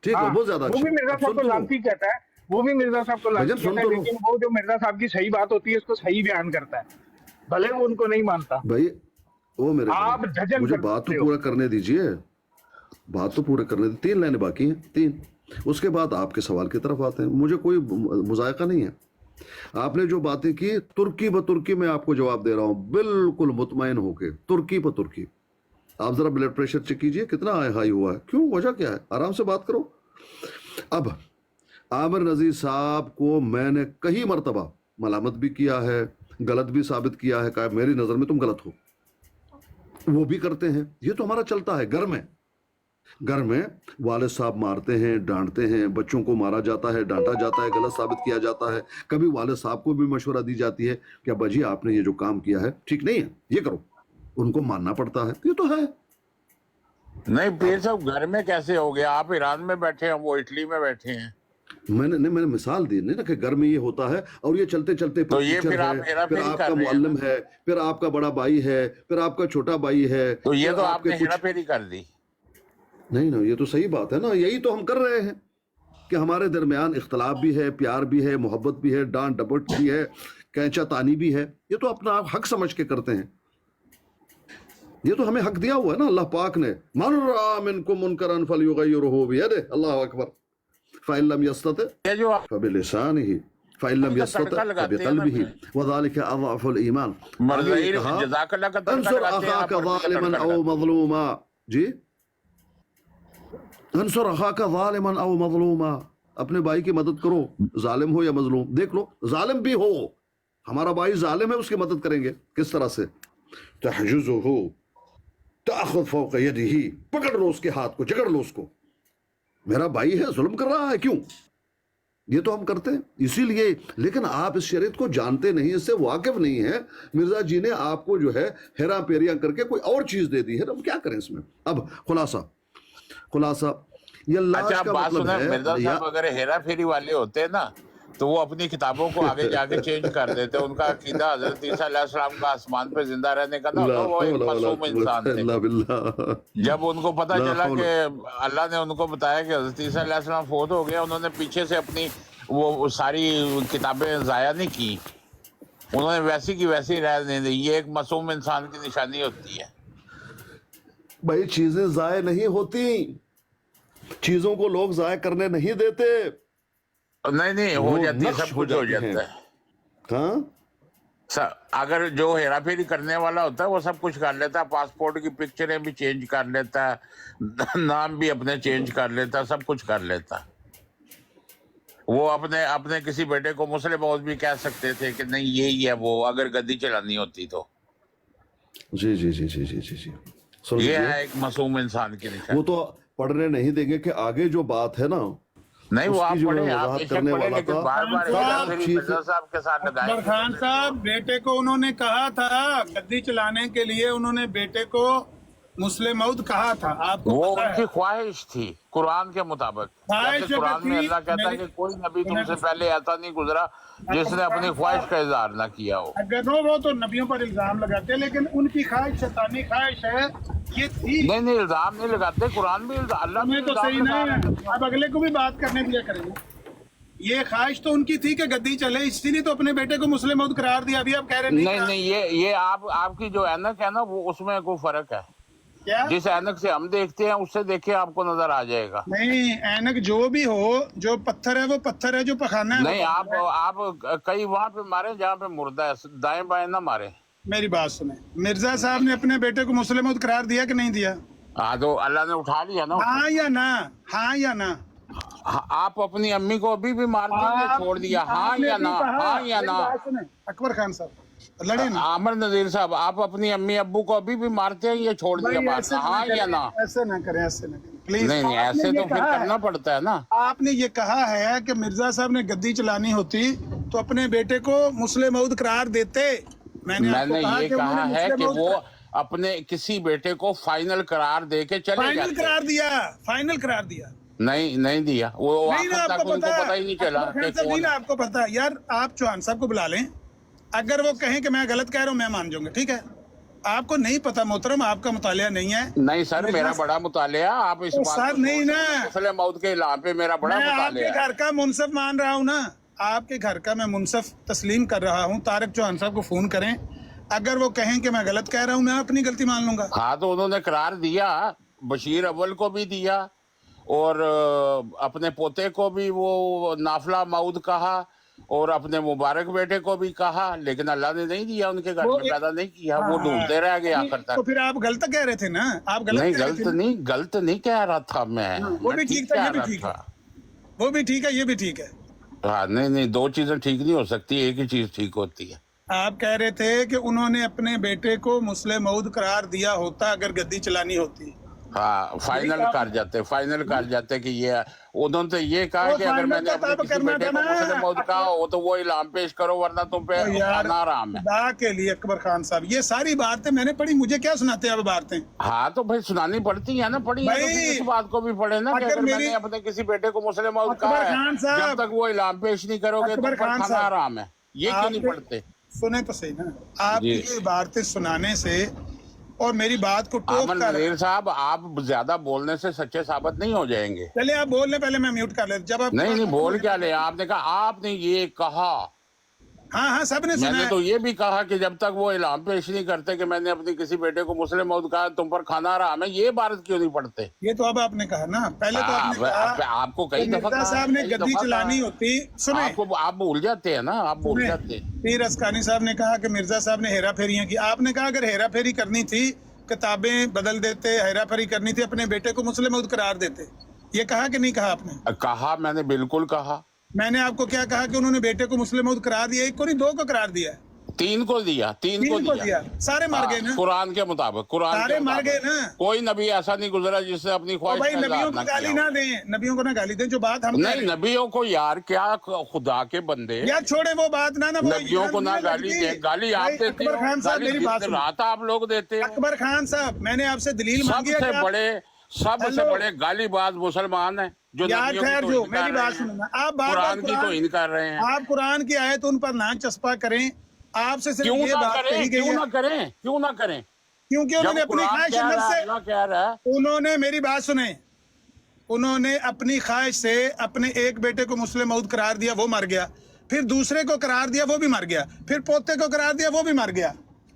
ठीक है, हाँ, बहुत ज्यादा वो अच्छा भी है। मिर्जा अब साहब सुन को तो लो लानती कहता है, वो भी मिर्जा साहब को लानती भाईजान, सुन कहता तो है, लो लेकिन वो जो मिर्जा साहब की सही बात होती है उसको सही बयान करता है, भले वो उनको नहीं मानता। भाई। ओ मेरे आप भाई, धजल मुझे कर बात तो सकते हो। पूरा करने दीजिए, बात तो पूरे करने दीजिए। 3 लाइनें बाकी हैं, 3। उसके बाद आपके सवाल की तरफ आते हैं। मुझे कोई मुजायका नहीं है। आपने जो बातें की, तुर्की ब तुर्की मैं आपको जवाब दे रहा हूं, बिल्कुल मुतमईन होके, तुर्की ब तुर्की। आप जरा ब्लड प्रेशर चेक कीजिए, कितना हाई हुआ है, क्यों, वजह क्या है, आराम से बात करो। अब आमिर नजीर साहब को मैंने कई मरतबा मलामत भी किया है, गलत भी साबित किया है, कहा मेरी नजर में तुम गलत हो, वो भी करते हैं। ये तो हमारा चलता है घर में। घर में वालिद साहब मारते हैं, डांटते हैं, बच्चों को मारा जाता है, डांटा जाता है, गलत साबित किया जाता है। कभी वालिद साहब को भी मशवरा दी जाती है कि अब्बा जी आपने ये जो काम किया है ठीक नहीं है, ये करो। उनको मानना पड़ता है, ये तो है। नहीं पीर साहब, घर में कैसे हो गया? आप ईरान में बैठे हैं, वो इटली में बैठे हैं। मैंने मिसाल दी नहीं ना कि घर में ये होता है और ये चलते चलते तो ये टीचर फिर आप है, हेरा फिर फेरी आपका कर रहे हैं मुअल्लिम ना। है, फिर आपका बड़ा भाई है, फिर आपका छोटा भाई है, तो ये फिर तो आपके आपने कुछ। हेरा फेरी कर दी। नहीं ना, ये तो सही बात है ना, यही तो हम कर रहे हैं कि हमारे दरमियान इख्तलाफ भी है, प्यार भी है, मोहब्बत भी है, डांट डपट भी है, कैंचा तानी भी है। ये तो अपना हक समझ के करते हैं। ये तो हमें हक दिया हुआ है ना अल्लाह पाक ने। मन रआ मिनकुम मुनकरन फलयुगय्यिरहु बियदिही, अल्लाहु अकबर। फ़इन लम यस्तति ये जो आप फबिलिसानिही फ़इन लम का यस्तति तड़का लगाते हैं ना फबिक़ल्बिही वज़ालिका अज़अफुल ईमान। आगे ये मर्ज़ाई कहा, जज़ाकल्लाह का तड़का अंसुर लगाते हैं, आप अखाका उर्दू का ज़ालिमन तड़का औ लगाते हैं। मज़लूमा। जी, अंसुर अखाका ज़ालिमन औ मज़लूमा, अपने भाई की मदद करो, जालिम हो या मजलूम। देख लो, जालिम भी हो, हमारा भाई जालिम है, उसकी मदद करेंगे किस तरह से? तहजुज़ुहु ताख़ुज़ फ़ौक़ यदिही, पकड़ लो उसके हाथ को, जकड़ लो उसको। मेरा भाई है, जुल्म कर रहा है, क्यों? ये तो हम करते हैं इसीलिए। लेकिन आप इस शरीयत को जानते नहीं, इससे वाकिफ नहीं है। मिर्जा जी ने आपको जो है हेरा पेरियां करके कोई और चीज दे दी है, हम क्या करें इसमें? अब खुलासा ये लाश अच्छा, आप का बात मतलब सुने, है मिर्जा या साहब अगर हेरा फेरी वाले होते हैं ना, तो वो अपनी किताबों को आगे जाके चेंज कर देते। उनका अकीदा हजरत ईसा अलैहिस्सलाम का आसमान पे जिंदा रहने का ना ला होता, वो एक हौला वला मासूम कुव्वता इंसान थे। इल्ला बिल्लाह। जब उनको पता ला चला हौला। कि अल्लाह ने उनको बताया कि हजरत ईसा अलैहिस्सलाम फौत हो गया, उन्होंने पीछे से अपनी वो सारी किताबें जाया नहीं की, उन्होंने वैसी की वैसी रहने दी। ये एक मासूम इंसान की निशानी होती है। भाई चीजें जाय नहीं होती, चीजों को लोग जाय करने नहीं देते, नहीं नहीं, हो वो जाती है, नक्श सब कुछ हो जाते हैं। जाता है। हाँ, अगर जो हेरा फेरी करने वाला होता है वो सब कुछ कर लेता है, पासपोर्ट की पिक्चरें भी चेंज कर लेता है, नाम भी अपने चेंज कर लेता है, सब कुछ कर लेता है। वो अपने अपने किसी बेटे को मुस्लिम मौत भी कह सकते थे कि नहीं यही है वो, अगर गद्दी चलानी होती तो। जी जी जी जी जी जी जी, सुन ये लीजिए। है एक मासूम इंसान की वो निशानी। तो पढ़ने नहीं देंगे कि आगे जो बात है ना, नहीं वो उसकी आप जो पढ़े, मैं आप वजाहत बेशक करने पढ़े, वाला लेकिन था। बार बार हेरा फेरी चीज़- मिर्जा साहब के साथ अकबर लगाए। खान साहब, बेटे को उन्होंने कहा था गद्दी चलाने के लिए, उन्होंने बेटे को मुस्लिम मौद कहा था, आपको वो पता उनकी है? ख्वाहिश थी कुरान के मुताबिक। ख्वाहिश जैसे कुरान में थी, अल्लाह कहता है कि कोई नबी तुमसे पहले ऐसा नहीं गुजरा जिसने अपनी ख्वाहिश का इजहार ना किया हो। अगर वो तो नबियों पर इल्जाम लगाते हैं, लेकिन उनकी ख्वाहिश शैतानी ख्वाहिश है ये थी। नहीं नहीं, इल्जाम नहीं लगाते, कुरान में अल्लाह में मैं तो इल्जाम सही लगा रहा ना, है। अब अगले को भी बात करने दिया करेंगे। ये ख्वाहिश तो उनकी थी कि गद्दी चले, इसीलिए तो अपने बेटे को मुस्लिम मौद करार दिया। अभी आप कह रहे नहीं नहीं, ये आपकी जो ऐनक है ना, वो उसमें कोई फर्क है। क्या? जिस ऐनक से हम देखते हैं उससे देखिए, आपको नजर आ जाएगा। नहीं, ऐनक जो भी हो, जो पत्थर है वो पत्थर है, जो पखाना है वो नहीं, पखाना है। आप कई वहां पे मारे जहाँ पे मुर्दा है, दाएं बाएं ना मारे। मेरी बात सुने, मिर्जा साहब ने अपने बेटे को मुस्लिम मौद करार दिया कि नहीं दिया? हाँ, तो अल्लाह ने उठा लिया ना। हाँ या ना? हाँ या ना? आप अपनी अम्मी को अभी भी मारते हुए छोड़ दिया, हाँ आपने या भी ना? कहा, हाँ या मेरी ना? बात सुने, अकबर खान साहब लड़े ना आमिर नजीर साहब, आप अपनी अम्मी अब्बू को अभी भी मारते हैं, ये छोड़ दिया भाई, ऐसे मारना, ना हाँ या करें, ना? ऐसे ना करें, ऐसे ना करें प्लीज। नहीं नहीं, आपने ऐसे ये तो फिर कहा है- करना पड़ता है ना। आपने ये कहा है कि मिर्जा साहब ने गद्दी चलानी होती तो अपने बेटे को मुस्लिम मौद करार देते। मैंने मैंने ये कि कहा उन्होंने है मुस्लिम कि मौद वो अपने किसी बेटे को फाइनल करार दे के चले फाइनल जाते। करार दिया, फाइनल करार दिया। नहीं नहीं दिया, वो नहीं ना, आखिर तक आपको उनको पता पता ही नहीं चला अकबर कि खान साहब, नहीं कौन। ना आपको पता यार। आप चौहान साहब को बुला लें, अगर वो कहें कि मैं गलत कह रहा हूँ मैं मान जाऊंगा, ठीक है। आपको नहीं पता मोहतरम, आपका मुतालिया नहीं है। नहीं सर, मेरा बड़ा मुतालिया, आप इस तो बात सर को नहीं छोड़ ना। सकते। मुस्लिम मौत के इलाम पे मेरा बड़ा मैं आपके मुतालिया है। घर का मुनसफ मान रहा हूँ ना, आपके घर का मैं मुनसफ तस्लीम कर रहा हूँ। तारक चौहान साहब को फोन करें, अगर वो कहें कि मैं गलत कह रहा हूँ मैं अपनी गलती मान लूंगा। हाँ, तो उन्होंने करार दिया, बशीर अव्वल को भी दिया और अपने पोते को भी वो नाफला मऊद कहा और अपने मुबारक बेटे को भी कहा, लेकिन अल्लाह ने नहीं दिया, उनके घर वो में एक- पैदा नहीं किया, वो हाँ, ढूंढते रह गए आखिर तो तक। फिर आप गलत कह रहे थे ना, आप गलत नहीं, कह रहे थे ना। गलत नहीं कह रहा था मैं। वो मैं भी ठीक था, ये कह भी रहा ठीक है। था। वो भी ठीक है, ये भी ठीक है। हाँ, नहीं नहीं, दो चीजें ठीक नहीं हो सकती, एक ही चीज ठीक होती है। आप कह रहे थे कि उन्होंने अपने बेटे को मुस्लिम मऊद करार दिया होता अगर गद्दी चलानी होती। हाँ, फाइनल कर जाते, फाइनल कर जाते कि ये, उन्होंने तो ये कहा वो कि अगर फाइनल मैंने तो अपने तब किसी करना बेटे था को ना। मुस्लिम मौत कहा हो तो वो इलाम पेश करो, वरना तुम पे तो यार खाना हराम है। खुदा के लिए अकबर खान साहब, ये सारी बातें मैंने पढ़ी, मुझे क्या सुनाते हैं अब बातें। हाँ, तो भाई सुनानी पड़ती है ना, पड़ी है तो भाई, फिर इस बात को भी पढ़े ना कि अगर अगर मैंने मेरी- अपने किसी बेटे को मुस्लिम मौत अकबर कहा है, खान साहब, जब तक वो इलाम पेश नहीं करोगे तो अकबर पर खान खाना साहब, हराम है, ये क्यों नहीं आपके- पढ़ते? सुने तो सही ना, आपकी जी। ये इबारतें सुनाने से और मेरी बात को टोक अमन कर, नजीर साहब, आप ज्यादा बोलने से सच्चे साबित नहीं हो जाएंगे। चलिए आप बोल लें, पहले मैं म्यूट कर लेता जब आप नहीं नहीं, बोल क्या ले, आपने कहा, आपने ये कहा, हाँ हाँ सब ने सुना मैंने है। तो ये भी कहा कि जब तक वो इलाम पेश नहीं करते कि मैंने अपनी किसी बेटे को मुस्लिम मौत कहा, तुम पर खाना हराम है, ये बात क्यों नहीं पढ़ते? ये तो अब आपने कहा ना, पहले तो आपने कहा आपको कई कि दफा मिर्जा कहा, साहब ने कई गद्दी दफा चलानी कहा। होती। सुने, आपको आप भूल जाते हैं ना, आप भूल सुने, जाते हैं। पीर अस्कानी साहब ने कहा कि मिर्जा साहब ने हेरा फेरियां की। आपने कहा अगर हेरा फेरी करनी थी, किताबें बदल देते, हेरा फेरी करनी थी, अपने बेटे को मुस्लिम मौद करार देते। ये कहा कि नहीं कहा आपने? कहा, मैंने बिल्कुल कहा। मैंने आपको क्या कहा कि उन्होंने बेटे को मुस्लिम मौद करार दिया? एक को नहीं, दो को करार दिया है। 3 को दिया, 3 तीन को को दिया। दिया, सारे मर गए ना। कुरान के मुताबिक, कुरान सारे के मर गए मुताबिक ना। कोई नबी ऐसा नहीं गुजरा जिससे अपनी तो ख्वाहिश भाई का नबियों इजहार को ना गाली किया ना दें, नबियों को ना गाली दें, जो बात हम हो। कह नहीं, रहे हैं। नबियों को यार क्या, खुदा के बंदे, यार छोड़े वो बात ना, वो नबियों को ना यार गाली लगती। दे, गाली आप भाई, देते अकबर हो, खान साहब गाली मेरी बात दिन सुनो। रात आप लोग देते हो। अकबर खान साहब, मैंने आपसे दलील मांगी है कि सबसे आप- बड़े, सबसे हेलो। बड़े गालीबाज मुसलमान है जो यार नबियों की खैर, जो तौहीन कर मेरी रहे बात हैं, सुनो ना, आप बार कुरान की तौहीन कर रहे हैं। आप कुरान की आयत उन पर ना चस्पा करें। आपसे सिर्फ क्यों ये ना बात कही करें, गई क्यों है ना करें, क्यों ना करें? क्योंकि उन्होंने जब अपनी कुरान ख्वाहिश कह अंदर रहा है, से, अल्लाह कह रहा है, उन्होंने मेरी बात सुने, उन्होंने अपनी ख्वाहिश से अपने एक बेटे को मुस्लिम मऊद करार दिया, वो मर गया। फिर दूसरे को करार दिया, वो भी मर गया। फिर पोते को करार दिया, वो भी मर गया।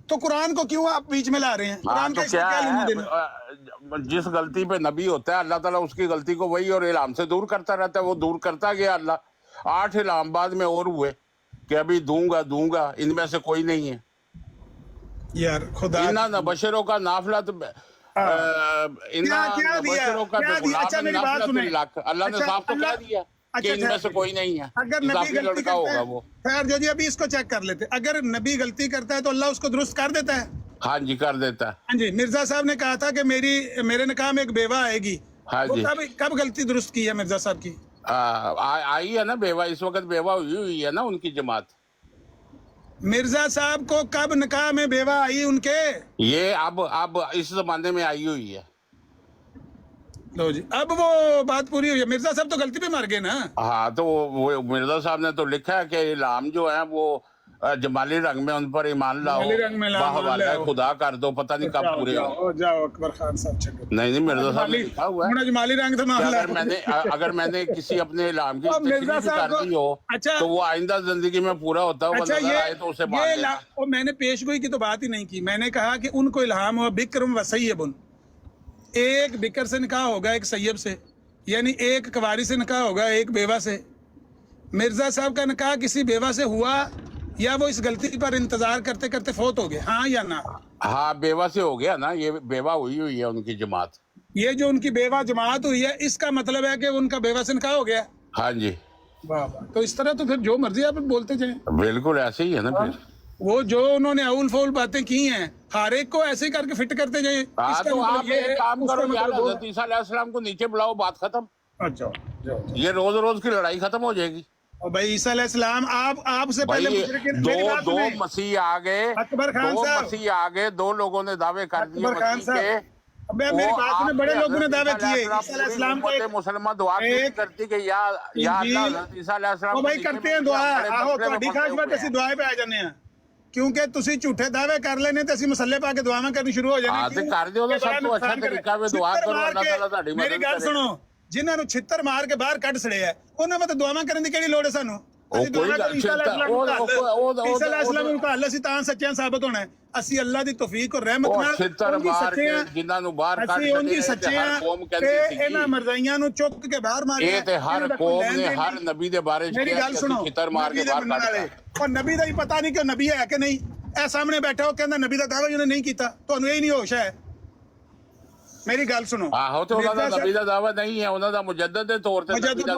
तो कुरान को क्यों आप बीच में ला रहे हैं? हाँ, कुरान तो का इसमें क्या क्या लेना है, देना? जिस गलती पे नबी होता है अल्लाह ताला उसकी गलती को वही और इल्हाम से दूर करता रहता है, वो दूर करता गया अल्लाह। 8 इल्हाम बाद में और हुए कि अभी दूंगा दूंगा, इनमें से कोई नहीं है। यार खुदा, इन्ना नबशरों का नाफला तो इन्ना क्या दिया? नबशरों का क्या तो दिया? अच्छा, गुलाम मेरी बात सुने। लाख, अल्लाह ने अच्छा, साफ तो कह अल्लाह- दिया कि अच्छा, इनमें से कोई नहीं है, अगर नबी इजाफी गलती लड़का करता होगा है, वो। खैर जो जी अभी इसको चेक कर लेते, अगर नबी गलती करता है तो अल्लाह उसको दुरुस्त कर देता है। हाँ जी, कर देता है। हाँ जी, मिर्जा साहब ने कहा था कि मेरे निकाह में एक बेवा आएगी। हाँ वो जी। कब गलती दुरुस्त की है मिर्जा साहब की? आई है ना बेवा, इस वक्त बेवा हुई है ना उनकी जमात। मिर्जा साहब को कब निकाह में बेवा आई उनके? ये अब इस जमाने में आई हुई है। लो जी, अब वो बात पूरी हुई है। मिर्जा साहब तो गलती पे मर गए ना। हाँ, तो वो मिर्जा साहब ने तो लिखा है कि इल्हाम जो है वो जमाली रंग में उन पर ईमान लाओ, जमाली रंग में लाओ, बाहवाला लाओ। खुदा कर दो, पता नहीं कब पूरे हो। जाओ अकबर खान साहब छो नहीं मिर्जा साहब ने लिखा हुआ है जमाली रंग तो कि मान अगर मैंने किसी अपने इलाम की और मिर्जा तकलीफ साहब कर दी हो, अच्छा। तो वो आइंदा जिंदगी में पूरा होता है, वो अच्छा नजर आए तो उसे बांध देना। और मैंने पेशगोई की तो बात ही नहीं की, मैंने कहा कि उनको इल्हाम हुआ बिक्रम व सैयबुन, एक बिकर से निकाह होगा एक सैयब से, यानी एक कवारी से निकाह होगा एक बेवा से। मिर्जा साहब का निकाह किसी बेवा से हुआ या वो इस गलती पर इंतजार करते करते फौत हो गए, हाँ या ना? हाँ बेवा से हो गया ना, ये बेवा हुई है उनकी जमात। ये जो उनकी बेवा जमात हुई है इसका मतलब है कि उनका बेवा से निकाह हो गया। हाँ जी वाह वाह, तो इस तरह तो फिर जो मर्जी आप बोलते जाएं। बिल्कुल ऐसे ही है ना फिर। वो जो उन्होंने अउल फौल बातें की हैं हर एक को ऐसे ही करके फिट करते जाए। हाँ इसका तो मतलब आप ये एक है, काम उसका करो यार, मतलब वो है। हजरत ईसा अलैहिस्सलाम को नीचे बुलाओ, बात खत्म। अच्छा जाओ। ये रोज रोज की लड़ाई खत्म हो जाएगी। और भाई ईसा अलैहिस्सलाम आप आपसे पहले भाई मुशरिकीन- मेरी बात दो सुनें। मसीह आ गए, अकबर खान दो साहब। मसीह आ गए, दो लोगों ने दावे कर दिए अकबर खान मसीह के। साहब, अब मेरी वो बात सुने, बड़े आपके लोगों ने हजरत दावे ईसा किए अलैहिस्सलाम ईसा अलैहिस्सलाम को पूरी एक- उम्मत मुसलमान दुआ क्यों नहीं एक करती कि या अल्लाह इंजील- हजरत ईसा अलैहिस्सलाम ਉਹ को ਭਾਈ नीचे करते में हैं दुआ बड़े ਆਹੋ बकरे में ਤੁਹਾਡੀ पकड़े ਖਾਸ हुए ਬਾਤ हैं। ਅਸੀਂ ਦੁਆਏ ਪੈ ਜਾਂਦੇ ਆ ਕਿਉਂਕਿ ਤੁਸੀਂ ਝੂਠੇ ਦਾਅਵੇ ਕਰ ਲੈਨੇ ਤੇ ਅਸੀਂ ਮਸੱਲੇ ਪਾ ਕੇ ਦੁਆਵਾਂ ਕਰਨੀ ਸ਼ੁਰੂ ਹੋ ਜਾਣੇ ਹਾਂ, ਤੇ ਕਰ ਦਿਓ ਤਾਂ ਸਭ ਤੋਂ ਅੱਛਾ ਤਰੀਕਾ ਵੀ ਦੁਆ ਕਰੋ, ਅੱਲਾਹ ਤਾਲਾ ਤੁਹਾਡੀ ਮੇਰੀ ਮਦਦ ਗੱਲ ਕਰੇ। ਸੁਣੋ, ਜਿਨ੍ਹਾਂ ਨੂੰ ਛਿੱਤਰ ਮਾਰ ਕੇ ਬਾਹਰ ਕੱਢ ਛੜਿਆ ਉਹਨਾਂ ਵਾਸਤੇ ਦੁਆਵਾਂ ਕਰਨ ਦੀ ਕਿਹੜੀ ਲੋੜ ਹੈ ਸਾਨੂੰ? ਉਹ ਕੋਈ ਗੱਲ- ਈਸਾ ਅਲੈਹਿਸਸਲਾਮ ਨੂੰ ਘੱਲ ਅਸੀਂ ਤਾਂ ਸੱਚਿਆਂ ਸਾਬਤ ਹੋਣਾ ਹੈ। ਅਸੀਂ ਅੱਲਾਹ ਦੀ ਤੌਫੀਕ ਔਰ ਰਹਿਮਤ ਉਹ ਨਾਲ ਛਿੱਤਰ ਉਹਦੀ ਮਾਰ ਸੱਚੇ ਕੇ ਹਾਂ। ਜਿਨ੍ਹਾਂ ਨੂੰ ਬਾਹਰ ਕੱਢ ਅਸੀਂ ਉਹਦੀ ਛੱਡਿਆ, ਸੱਚੇ ਤੇ ਹਰ ਹਾਂ ਕੌਮ ਤੇ ਕਹਿੰਦੀ ਸੀਗੀ। ਇਹਨਾਂ ਮਰਜ਼ਾਈਆਂ ਨੂੰ ਚੁੱਕ ਕੇ ਬਾਹਰ ਮਾਰਿਆ। ਇਹ ਤੇ ਹਰ ਇਹਨਾਂ ਦਾ ਕੋਈ ਕੌਮ ਲੈਣ ਨੇ ਦੇਣ ਹਰ ਨਹੀਂ। ਨਬੀ ਦੇ ਬਾਰੇ ਚ ਮੇਰੀ ਕਿਹਾ ਗੱਲ ਕਿ ਸੁਣੋ, ਅਸੀਂ ਛਿੱਤਰ ਮਾਰ ਨਬੀ ਕੇ ਦੇ ਬਾਹਰ ਮੰਨਣ ਵਾਲੇ ਕੱਢਤਾ। ਔਰ ਨਬੀ ਦਾ ਹੀ ਪਤਾ ਨਹੀਂ ਕਿ ਉਹ ਨਬੀ ਹੈ ਕਿ ਨਹੀਂ। ਇਹ ਸਾਹਮਣੇ ਬੈਠਾ ਉਹ ਕਹਿੰਦਾ ਨਬੀ ਦਾ ਦਾਅਵਾ ਉਹਨੇ ਨਹੀਂ ਕੀਤਾ, ਤੁਹਾਨੂੰ ਇਹ ਨਹੀਂ ਹੋਸ਼ ਹੈ? ਮੇਰੀ ਗੱਲ ਸੁਣੋ, ਆਹੋ ਤੇ ਉਹਨਾਂ ਦਾ ਮਿਰਜ਼ਾ ਨਬੀ ਦਾ ਦਾਵਾ ਨਹੀਂ ਹੈ, ਉਹਨਾਂ ਦਾ ਮੁਜੱਦਦ ਦੇ ਤੌਰ ਤੇ ਨਬੀ ਦਾ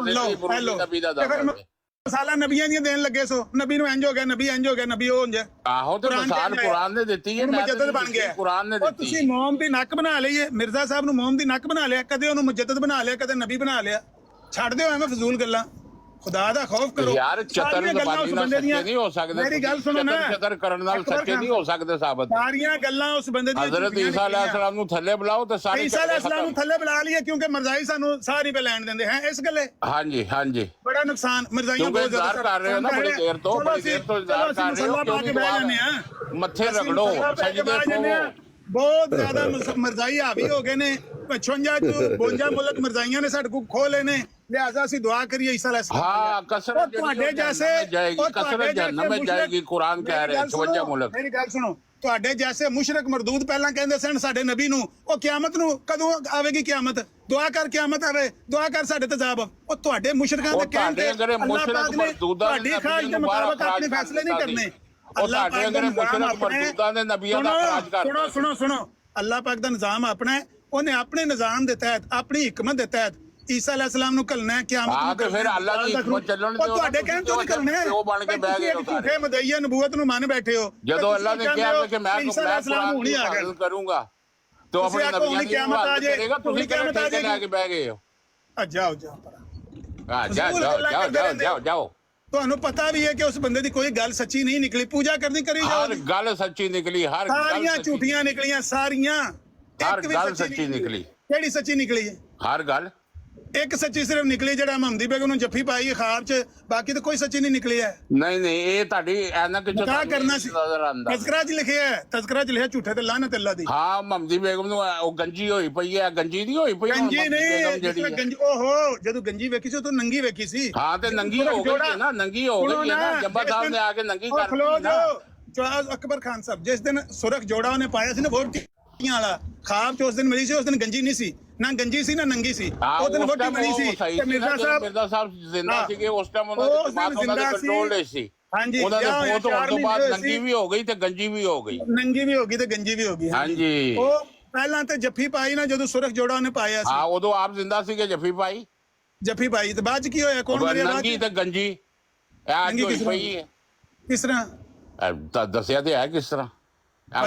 ਹੈਲੋ ਨਬੀ ਦਾ ਤੇ ਫਿਰ ਦਾਵਾ ਹੈ। ਮਸਾਲਾ ਨਬੀਆਂ ਦੀਆਂ ਦੇਣ ਲੱਗੇ ਸੋ, ਨਬੀ ਨੂੰ ਇੰਜ ਹੋ ਗਿਆ, ਨਬੀ ਇੰਜ ਹੋ ਗਿਆ, ਨਬੀ ਉਹ ਹੁੰਜ ਹੈ। ਆਹੋ ਤੇ ਮਿਸਾਲ ਕੁਰਾਨ ਨੇ ਦਿੱਤੀ ਹੈ, ਉਹਨੂੰ ਮੁਜੱਦਦ ਬਣ ਗਿਆ। ਕੁਰਾਨ ਨੇ ਉਹ ਦਿੱਤੀ ਤੁਸੀਂ ਮੋਮ ਦੀ ਨੱਕ ਬਣਾ ਲਈਏ, ਮਿਰਜ਼ਾ ਸਾਹਿਬ ਨੂੰ ਮੋਮ ਦੀ ਨੱਕ ਬਣਾ ਲਿਆ, ਕਦੇ ਉਹਨੂੰ ਮੁਜੱਦਦ ਬਣਾ ਲਿਆ, ਕਦੇ ਨਬੀ ਬਣਾ ਲਿਆ। ਛੱਡ ਦਿਓ ਐਵੇਂ ਫਜ਼ੂਲ ਗੱਲਾਂ, ਖੁਦਾ ਦਾ ਖੌਫ ਕਰੋ। ਯਾਰ ਚਤਰ ਸਾਰੀਆਂ ਗੱਲਾਂ ਜ਼ਬਾਨੀ ਉਸ ਨਾਲ ਬੰਦੇ ਸੱਚੇ ਦੀਆਂ- ਨਹੀਂ ਹੋ ਸਕਦੇ। ਮੇਰੀ ਗੱਲ ਸੁਣੋ ਨਾ, ਚਤਰ ਕਰਨ ਨਾਲ ਅਕਬਰ ਸੱਚੇ ਖਾਨ ਨਹੀਂ ਹੋ ਸਕਦੇ ਸਾਬਤ। ਸਾਰੀਆਂ ਗੱਲਾਂ ਉਸ ਬੰਦੇ ਦੀਆਂ ਹਜ਼ਰਤ ਝੂਠੀਆਂ ਈਸਾ ਨਿਕਲੀਆਂ। अलैहिस्सलाम ਨੂੰ ਥੱਲੇ ਬੁਲਾਓ ਤੇ ਸਾਰੇ ਈਸਾ अलैहिस्सलाम ਨੂੰ ਥੱਲੇ ਬੁਲਾ ਲਈਏ ਕਿਉਂਕਿ ਮਰਜ਼ਾਈ ਸਾਨੂੰ ਸਾਹ ਨਹੀਂ ਪੇ ਲੈਣ ਦਿੰਦੇ ਹੈ ਇਸ ਗੱਲੇ। ਹਾਂਜੀ ਹਾਂਜੀ ਬੜਾ ਨੁਕਸਾਨ ਮਰਜ਼ਾਈਆਂ ਕਿਉਂਕਿ ਬਹੁਤ ਜ਼ਿਆਦਾ ਇੰਤਜ਼ਾਰ ਕਰ ਰਹੇ ਹੋ ਨਾ ਬੜੀ ਦੇਰ ਤੋਂ, ਬੜੀ ਦੇਰ ਤੋਂ ਇੰਤਜ਼ਾਰ ਕਰ ਰਹੇ ਹੋ, ਕਿਉਂ ਕਿਉਂਕਿ ਬਹਿ ਜਾਂਦੇ ਆ ਮੱਥੇ ਰਗੜੋ, ਸਜਦੇ ਜਾਂਦੇ ਆ। ਬਹੁਤ ਜ਼ਿਆਦਾ ਮਰਜ਼ਾਈ ਹਾਵੀ ਹੋ ਗਏ ਨੇ 55 ਤੋਂ 52 ਮੁਲਕ ਮਰਜ਼ਾਈਆਂ ਨੇ ਸਾਡੇ ਕੋਲ ਖੋਲੇ ਨੇ, ਲਿਹਾਜ਼ਾ ਅਸੀਂ ਦੁਆ ਕਰੀਏ ਈਸਾ अलैहिस्सलाम। हाँ कसरत ਤੁਹਾਡੇ ਜੈਸੇ जाएगी, कसरत जहन्नम में जाएगी। कुरान कह रहे हैं 52 मुल्क। ਮੇਰੀ ਗੱਲ ਸੁਣੋ, ਤੁਹਾਡੇ ਜੈਸੇ ਮੁਸ਼ਰਕ ਮਰਦੂਦ ਪਹਿਲਾਂ ਕਹਿੰਦੇ ਸਨ ਸਾਡੇ ਨਬੀ ਨੂੰ, ਉਹ ਕਿਆਮਤ ਨੂੰ ਕਦੋਂ ਆਵੇਗੀ ਕਿਆਮਤ? ਦੁਆ ਕਰ ਕਿਆਮਤ ਆਵੇ, ਦੁਆ ਕਰ ਸਾਡੇ ਤਜ਼ਾਬ। ਉਹ ਤੁਹਾਡੇ ਮੁਸ਼ਰਕਾਂ ਦੇ ਉਹ ਤੁਹਾਡੇ ਅਗਰ ਮੁਸ਼ਰਕ ਮਰਦੂਦਾਂ ਤੁਹਾਡੀ ਨੇ ਖਾਹਿਸ਼ ਦੇ ਨਬੀਆਂ ਨੂੰ ਮੁਤਾਬਕ ਬਾਹਰ ਆਪਣੇ ਫੈਸਲੇ ਨਹੀਂ ਕਰਨੇ। ਉਹ ਤੁਹਾਡੇ ਅਗਰ ਮੁਸ਼ਰਕ ਮਰਦੂਦਾਂ ਨੇ ਨਬੀਆਂ ਦਾ ਖਰਾਜ ਕਰਤਾ। ਸੁਣੋ ਅੱਲਾਹ ਪਾਕ ਦਾ ਨਿਜ਼ਾਮ ਆਪਣਾ ਹੈ, ਉਹਨੇ ਆਪਣੇ ਨਿਜ਼ਾਮ ਦੇ ਤਹਿਤ ਆਪਣੀ ਹਕਮਤ ਦੇ ਤਹਿਤ ਈਸਾ अलैहिस्सलाम ਨੂੰ ਘੱਲਣਾ ਹੈ ਕਿਆਮਤ ਹਾਂ ਤੇ ਫਿਰ ਅੱਲਾਹ ਦੀ ਹਕਮਤ ਚੱਲਣ ਦਿਓ। ਤੁਹਾਡੇ ਕਹਿਣ ਤੋਂ ਨਹੀਂ ਘੱਲਣਾ ਹੈ। ਉਹ ਬਣ ਕੇ ਬਹਿ ਗਏ ਹੋ ਸਾਰੇ। ਝੂਠੇ ਮਦਈਆ ਨਬੂਵਤ ਨੂੰ ਮੰਨ ਬੈਠੇ ਹੋ। ਜਦੋਂ ਅੱਲਾਹ ਨੇ ਕਿਹਾ ਕਿ ਮੈਂ ਈਸਾ अलैहिस्सलाम ਕੁਰਾਨ ਹੁਣੀ ਦੀ ਆ ਗਿਆ। ਹਿਫਾਜ਼ਤ ਕਰੂੰਗਾ तो अपने ਤੁਸੀਂ ਆਖੋ नबियों ਹੁਣੀ की ਕਿਆਮਤ ਆ हिफाजत ਜੇ, करेगा, ਹੁਣੀ तुसी ਕਿਆमत ਆ ठेके ਜਾਏਗੀ। लेके बह गए हो। ਜਾਓ हाँ, जाओ फजूल जाओ गल्लां जाओ करदे जाओ रहंदे जाओ हो। जाओ ਤੁਹਾਨੂੰ ਪਤਾ ਵੀ ਹੈ ਕਿ ਉਸ ਬੰਦੇ ਦੀ ਕੋਈ ਗੱਲ ਸੱਚੀ ਨਹੀਂ ਨਿਕਲੀ, ਪੂਜਾ ਕਰਨੀ ਕਰੀ ਜਾਓ। हर गल सच्ची निकली, हर गल ਸਾਰੀਆਂ सच्ची, ਝੂਠੀਆਂ ਨਿਕਲੀਆਂ, ਸਾਰੀਆਂ। हर ਇੱਕ ਵੀ गल सच्ची ਨਹੀਂ निकली, ਕਿਹੜੀ ਸੱਚੀ ਨਿਕਲੀ ਹੈ? हर गल। ਇੱਕ ਸੱਚੀ ਸਿਰਫ ਨਿਕਲੀ ਜਿਹੜਾ ਮਹਮਦੀ ਬੇਗਮ ਨੂੰ ਜੱਫੀ ਪਾਈ ਹੈ ਖਾਬ 'ਚ, ਬਾਕੀ ਤਾਂ ਕੋਈ ਸੱਚੀ ਨਹੀਂ ਨਿਕਲੀ ਹੈ। नहीं नहीं ये ਤੁਹਾਡੀ ਐਨਕ ਚ ਨਿਕਾਹ ਕਰਨਾ ਸੀ, ਨਜ਼ਰ ਆਂਦਾ। ਤਜ਼ਕਰਾ 'ਚ ਲਿਖਿਆ ਹੈ, ਤਜ਼ਕਰਾ 'ਚ ਲਿਖਿਆ ਝੂਠੇ ਤੇ ਲਾਨਤ ਅੱਲਾ ਦੀ। ਹਾਂ ਮਮਦੀ ਬੇਗਮ ਨੂੰ ਉਹ ਗੰਜੀ ਹੋਈ ਪਈ ਹੈ, ਗੰਜੀ ਨਹੀਂ ਹੋਈ ਪਈ ਹੁਣ ਗੰਜੀ ਮਮਦੀ ਨਹੀਂ, ਬੇਗਮ ਜਿਸ ਜਿਹੜੀ ਤਰ੍ਹਾਂ ਹੈ। ਗੰਜੀ, ਓਹੋ ਜਦੋਂ ਗੰਜੀ ਵੇਖੀ ਸੀ ਉਹ ਤਾਂ ਨੰਗੀ ਵੇਖੀ ਸੀ। ਹਾਂ ਤੇ ਨੰਗੀ ਹੋ ਗਈ ਹੈ ਨਾ, ਨੰਗੀ ਹੋ ਗਈ ਹੈ ਨਾ, ਜੱਬਾ ਸਾਹਿਬ ਨੇ ਆ ਕੇ ਨੰਗੀ ਕਰ ਦਿੱਤੀ ਨਾ। ਜੋ ਅਕਬਰ ਖਾਨ ਸਾਹਿਬ ਜਿਸ ਦਿਨ ਸੁਰਖ ਜੋੜਾ ਉਹਨੇ ਪਾਇਆ ਸੀ ਨਾ ਵੋਟੀਆਂ ਵਾਲਾ, ਖਾਬ 'ਚ ਉਸ ਦਿਨ ਮਿਲੀ ਸੀ, ਉਸ ਦਿਨ ਗੰਜੀ ਨਹੀਂ ਸੀ, ਨਾ ਗੰਜੀ ਸੀ ਨਾ ਨੰਗੀ ਸੀ, ਉਹ ਦਿਨ ਵੋਟੀ ਮਿਲੀ ਸੀ। ਤੇ ਮਿਰਜ਼ਾ ਸਾਹਿਬ ਜ਼ਿੰਦਾ ਸੀਗੇ ਉਸ ਟਾਈਮ, ਉਹਨਾਂ ਉਸ ਦੀ ਦਿਨ ਜਮਾਤ ਉਹਨਾਂ ਦੇ ਜ਼ਿੰਦਾ ਸੀ। ਕੰਟਰੋਲ ਵਿੱਚ ਸੀ। ਹਾਂਜੀ, ਉਹਨਾਂ ਦੇ ਵਿਆਹ ਹੋਇਆ, ਫੌਤ ਹੋਣ 4 ਤੋਂ ਬਾਅਦ ਮਹੀਨੇ ਨੰਗੀ ਸੀ। ਵੀ ਹੋ ਗਈ ਤੇ ਗੰਜੀ ਵੀ ਹੋ ਗਈ। ਨੰਗੀ ਵੀ ਹੋ ਗਈ ਤੇ ਗੰਜੀ ਵੀ ਹੋ ਗਈ। ਹਾਂਜੀ। ਉਹ ਪਹਿਲਾਂ ਤੇ ਜੱਫੀ ਪਾਈ ਨਾ ਜਦੋਂ ਸੁਰਖ ਜੋੜਾ ਉਹਨੇ ਪਾਇਆ ਸੀ, ਹਾਂ ਉਦੋਂ ਆਪ ਜ਼ਿੰਦਾ ਸੀਗੇ, ਜੱਫੀ ਪਾਈ, ਜੱਫੀ ਪਾਈ ਤੇ ਬਾਅਦ 'ਚ ਕੀ ਹੋਇਆ? ਕੌਣ ਮਰਿਆ ਬਾਅਦ ਨੰਗੀ 'ਚ? ਤੇ ਗੰਜੀ ਇਹ ਨੰਗੀ ਹੋਈ ਕਿਸ ਪਈ ਹੈ। ਕਿਸ ਤਰ੍ਹਾਂ? ਤਾਂ ਦੱਸਿਆ ਤੇ ਹੈ ਕਿਸ ਤਰ੍ਹਾਂ,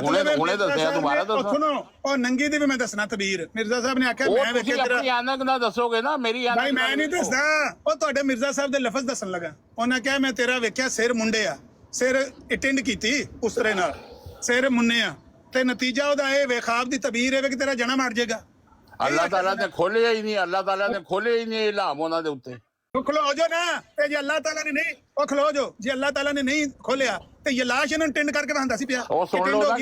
ਹੁਣੇ ਦੱਸਿਆ, ਦੁਬਾਰਾ ਦੱਸੋ। ਸੁਣੋ, ਉਹ ਨੰਗੀ ਦੀ ਵੀ ਮੈਂ ਦੱਸਣਾ ਤਬੀਰ। ਮਿਰਜ਼ਾ ਸਾਹਿਬ ਨੇ ਆਖਿਆ ਉਹ ਮੈਂ ਤੁਸੀਂ ਵੇਖਿਆ ਤੇਰਾ, ਆਪਣੀ ਐਨਕ ਨਾਲ ਦੱਸੋਗੇ ਨਾ, ਮੇਰੀ ਐਨਕ ਭਾਈ ਮੈਂ ਨਹੀਂ ਦੱਸਦਾ, ਉਹ ਤੁਹਾਡੇ ਮਿਰਜ਼ਾ ਸਾਹਿਬ ਦੇ ਲਫ਼ਜ਼ ਦੱਸਣ ਲੱਗਾ। ਉਹਨਾਂ ਕਿਹਾ ਮੈਂ ਤੇਰਾ ਵੇਖਿਆ ਸਿਰ ਮੁੰਡੇ ਆ, ਸਿਰ ਅਟੈਂਡ ਕੀਤੀ ਉਸ ਤਰ੍ਹਾਂ ਨਾਲ, ਸਿਰ ਮੁੰਨੇ ਆ, ਤੇ ਨਤੀਜਾ ਉਹਦਾ ਇਹ ਵੇ ਖਾਬ ਦੀ ਤਬੀਰ ਹੈ ਕਿ ਤੇਰਾ ਜਨਮ ਅੜ ਜਾਏਗਾ। ਅੱਲਾਹ ਤਾਲਾ ਨੇ ਖੋਲਿਆ ਹੀ ਨਹੀਂ, ਅੱਲਾਹ ਤਾਲਾ ਨੇ ਖੋਲਿਆ ਹੀ ਨਹੀਂ ਇਲਹਾਮ ਉਹਨਾਂ ਦੇ ਉੱਤੇ। ਉਹ ਖਲੋ ਜੋ ਨਾ ਤੇ ਜੇ ਅੱਲਾਹ ਤਾਲਾ ਨੇ ਨਹੀਂ ਉਹ ਖਲੋ ਜੋ ਜੇ ਅੱਲਾਹ ਤਾਲਾ ਨੇ ਨਹੀਂ ਖੋਲਿਆ ਤੇ ਇਹ ਲਾਸ਼ ਇਹਨਾਂ ਨੂੰ ਟਿੰਡ ਕਰਕੇ ਤਾਂ ਹੁੰਦਾ ਸੀ ਪਿਆ ਉਹ ਸੁਣ ਕਿ ਲਓ ਟਿੰਡ ਹੋ ਨਾ ਗਈ।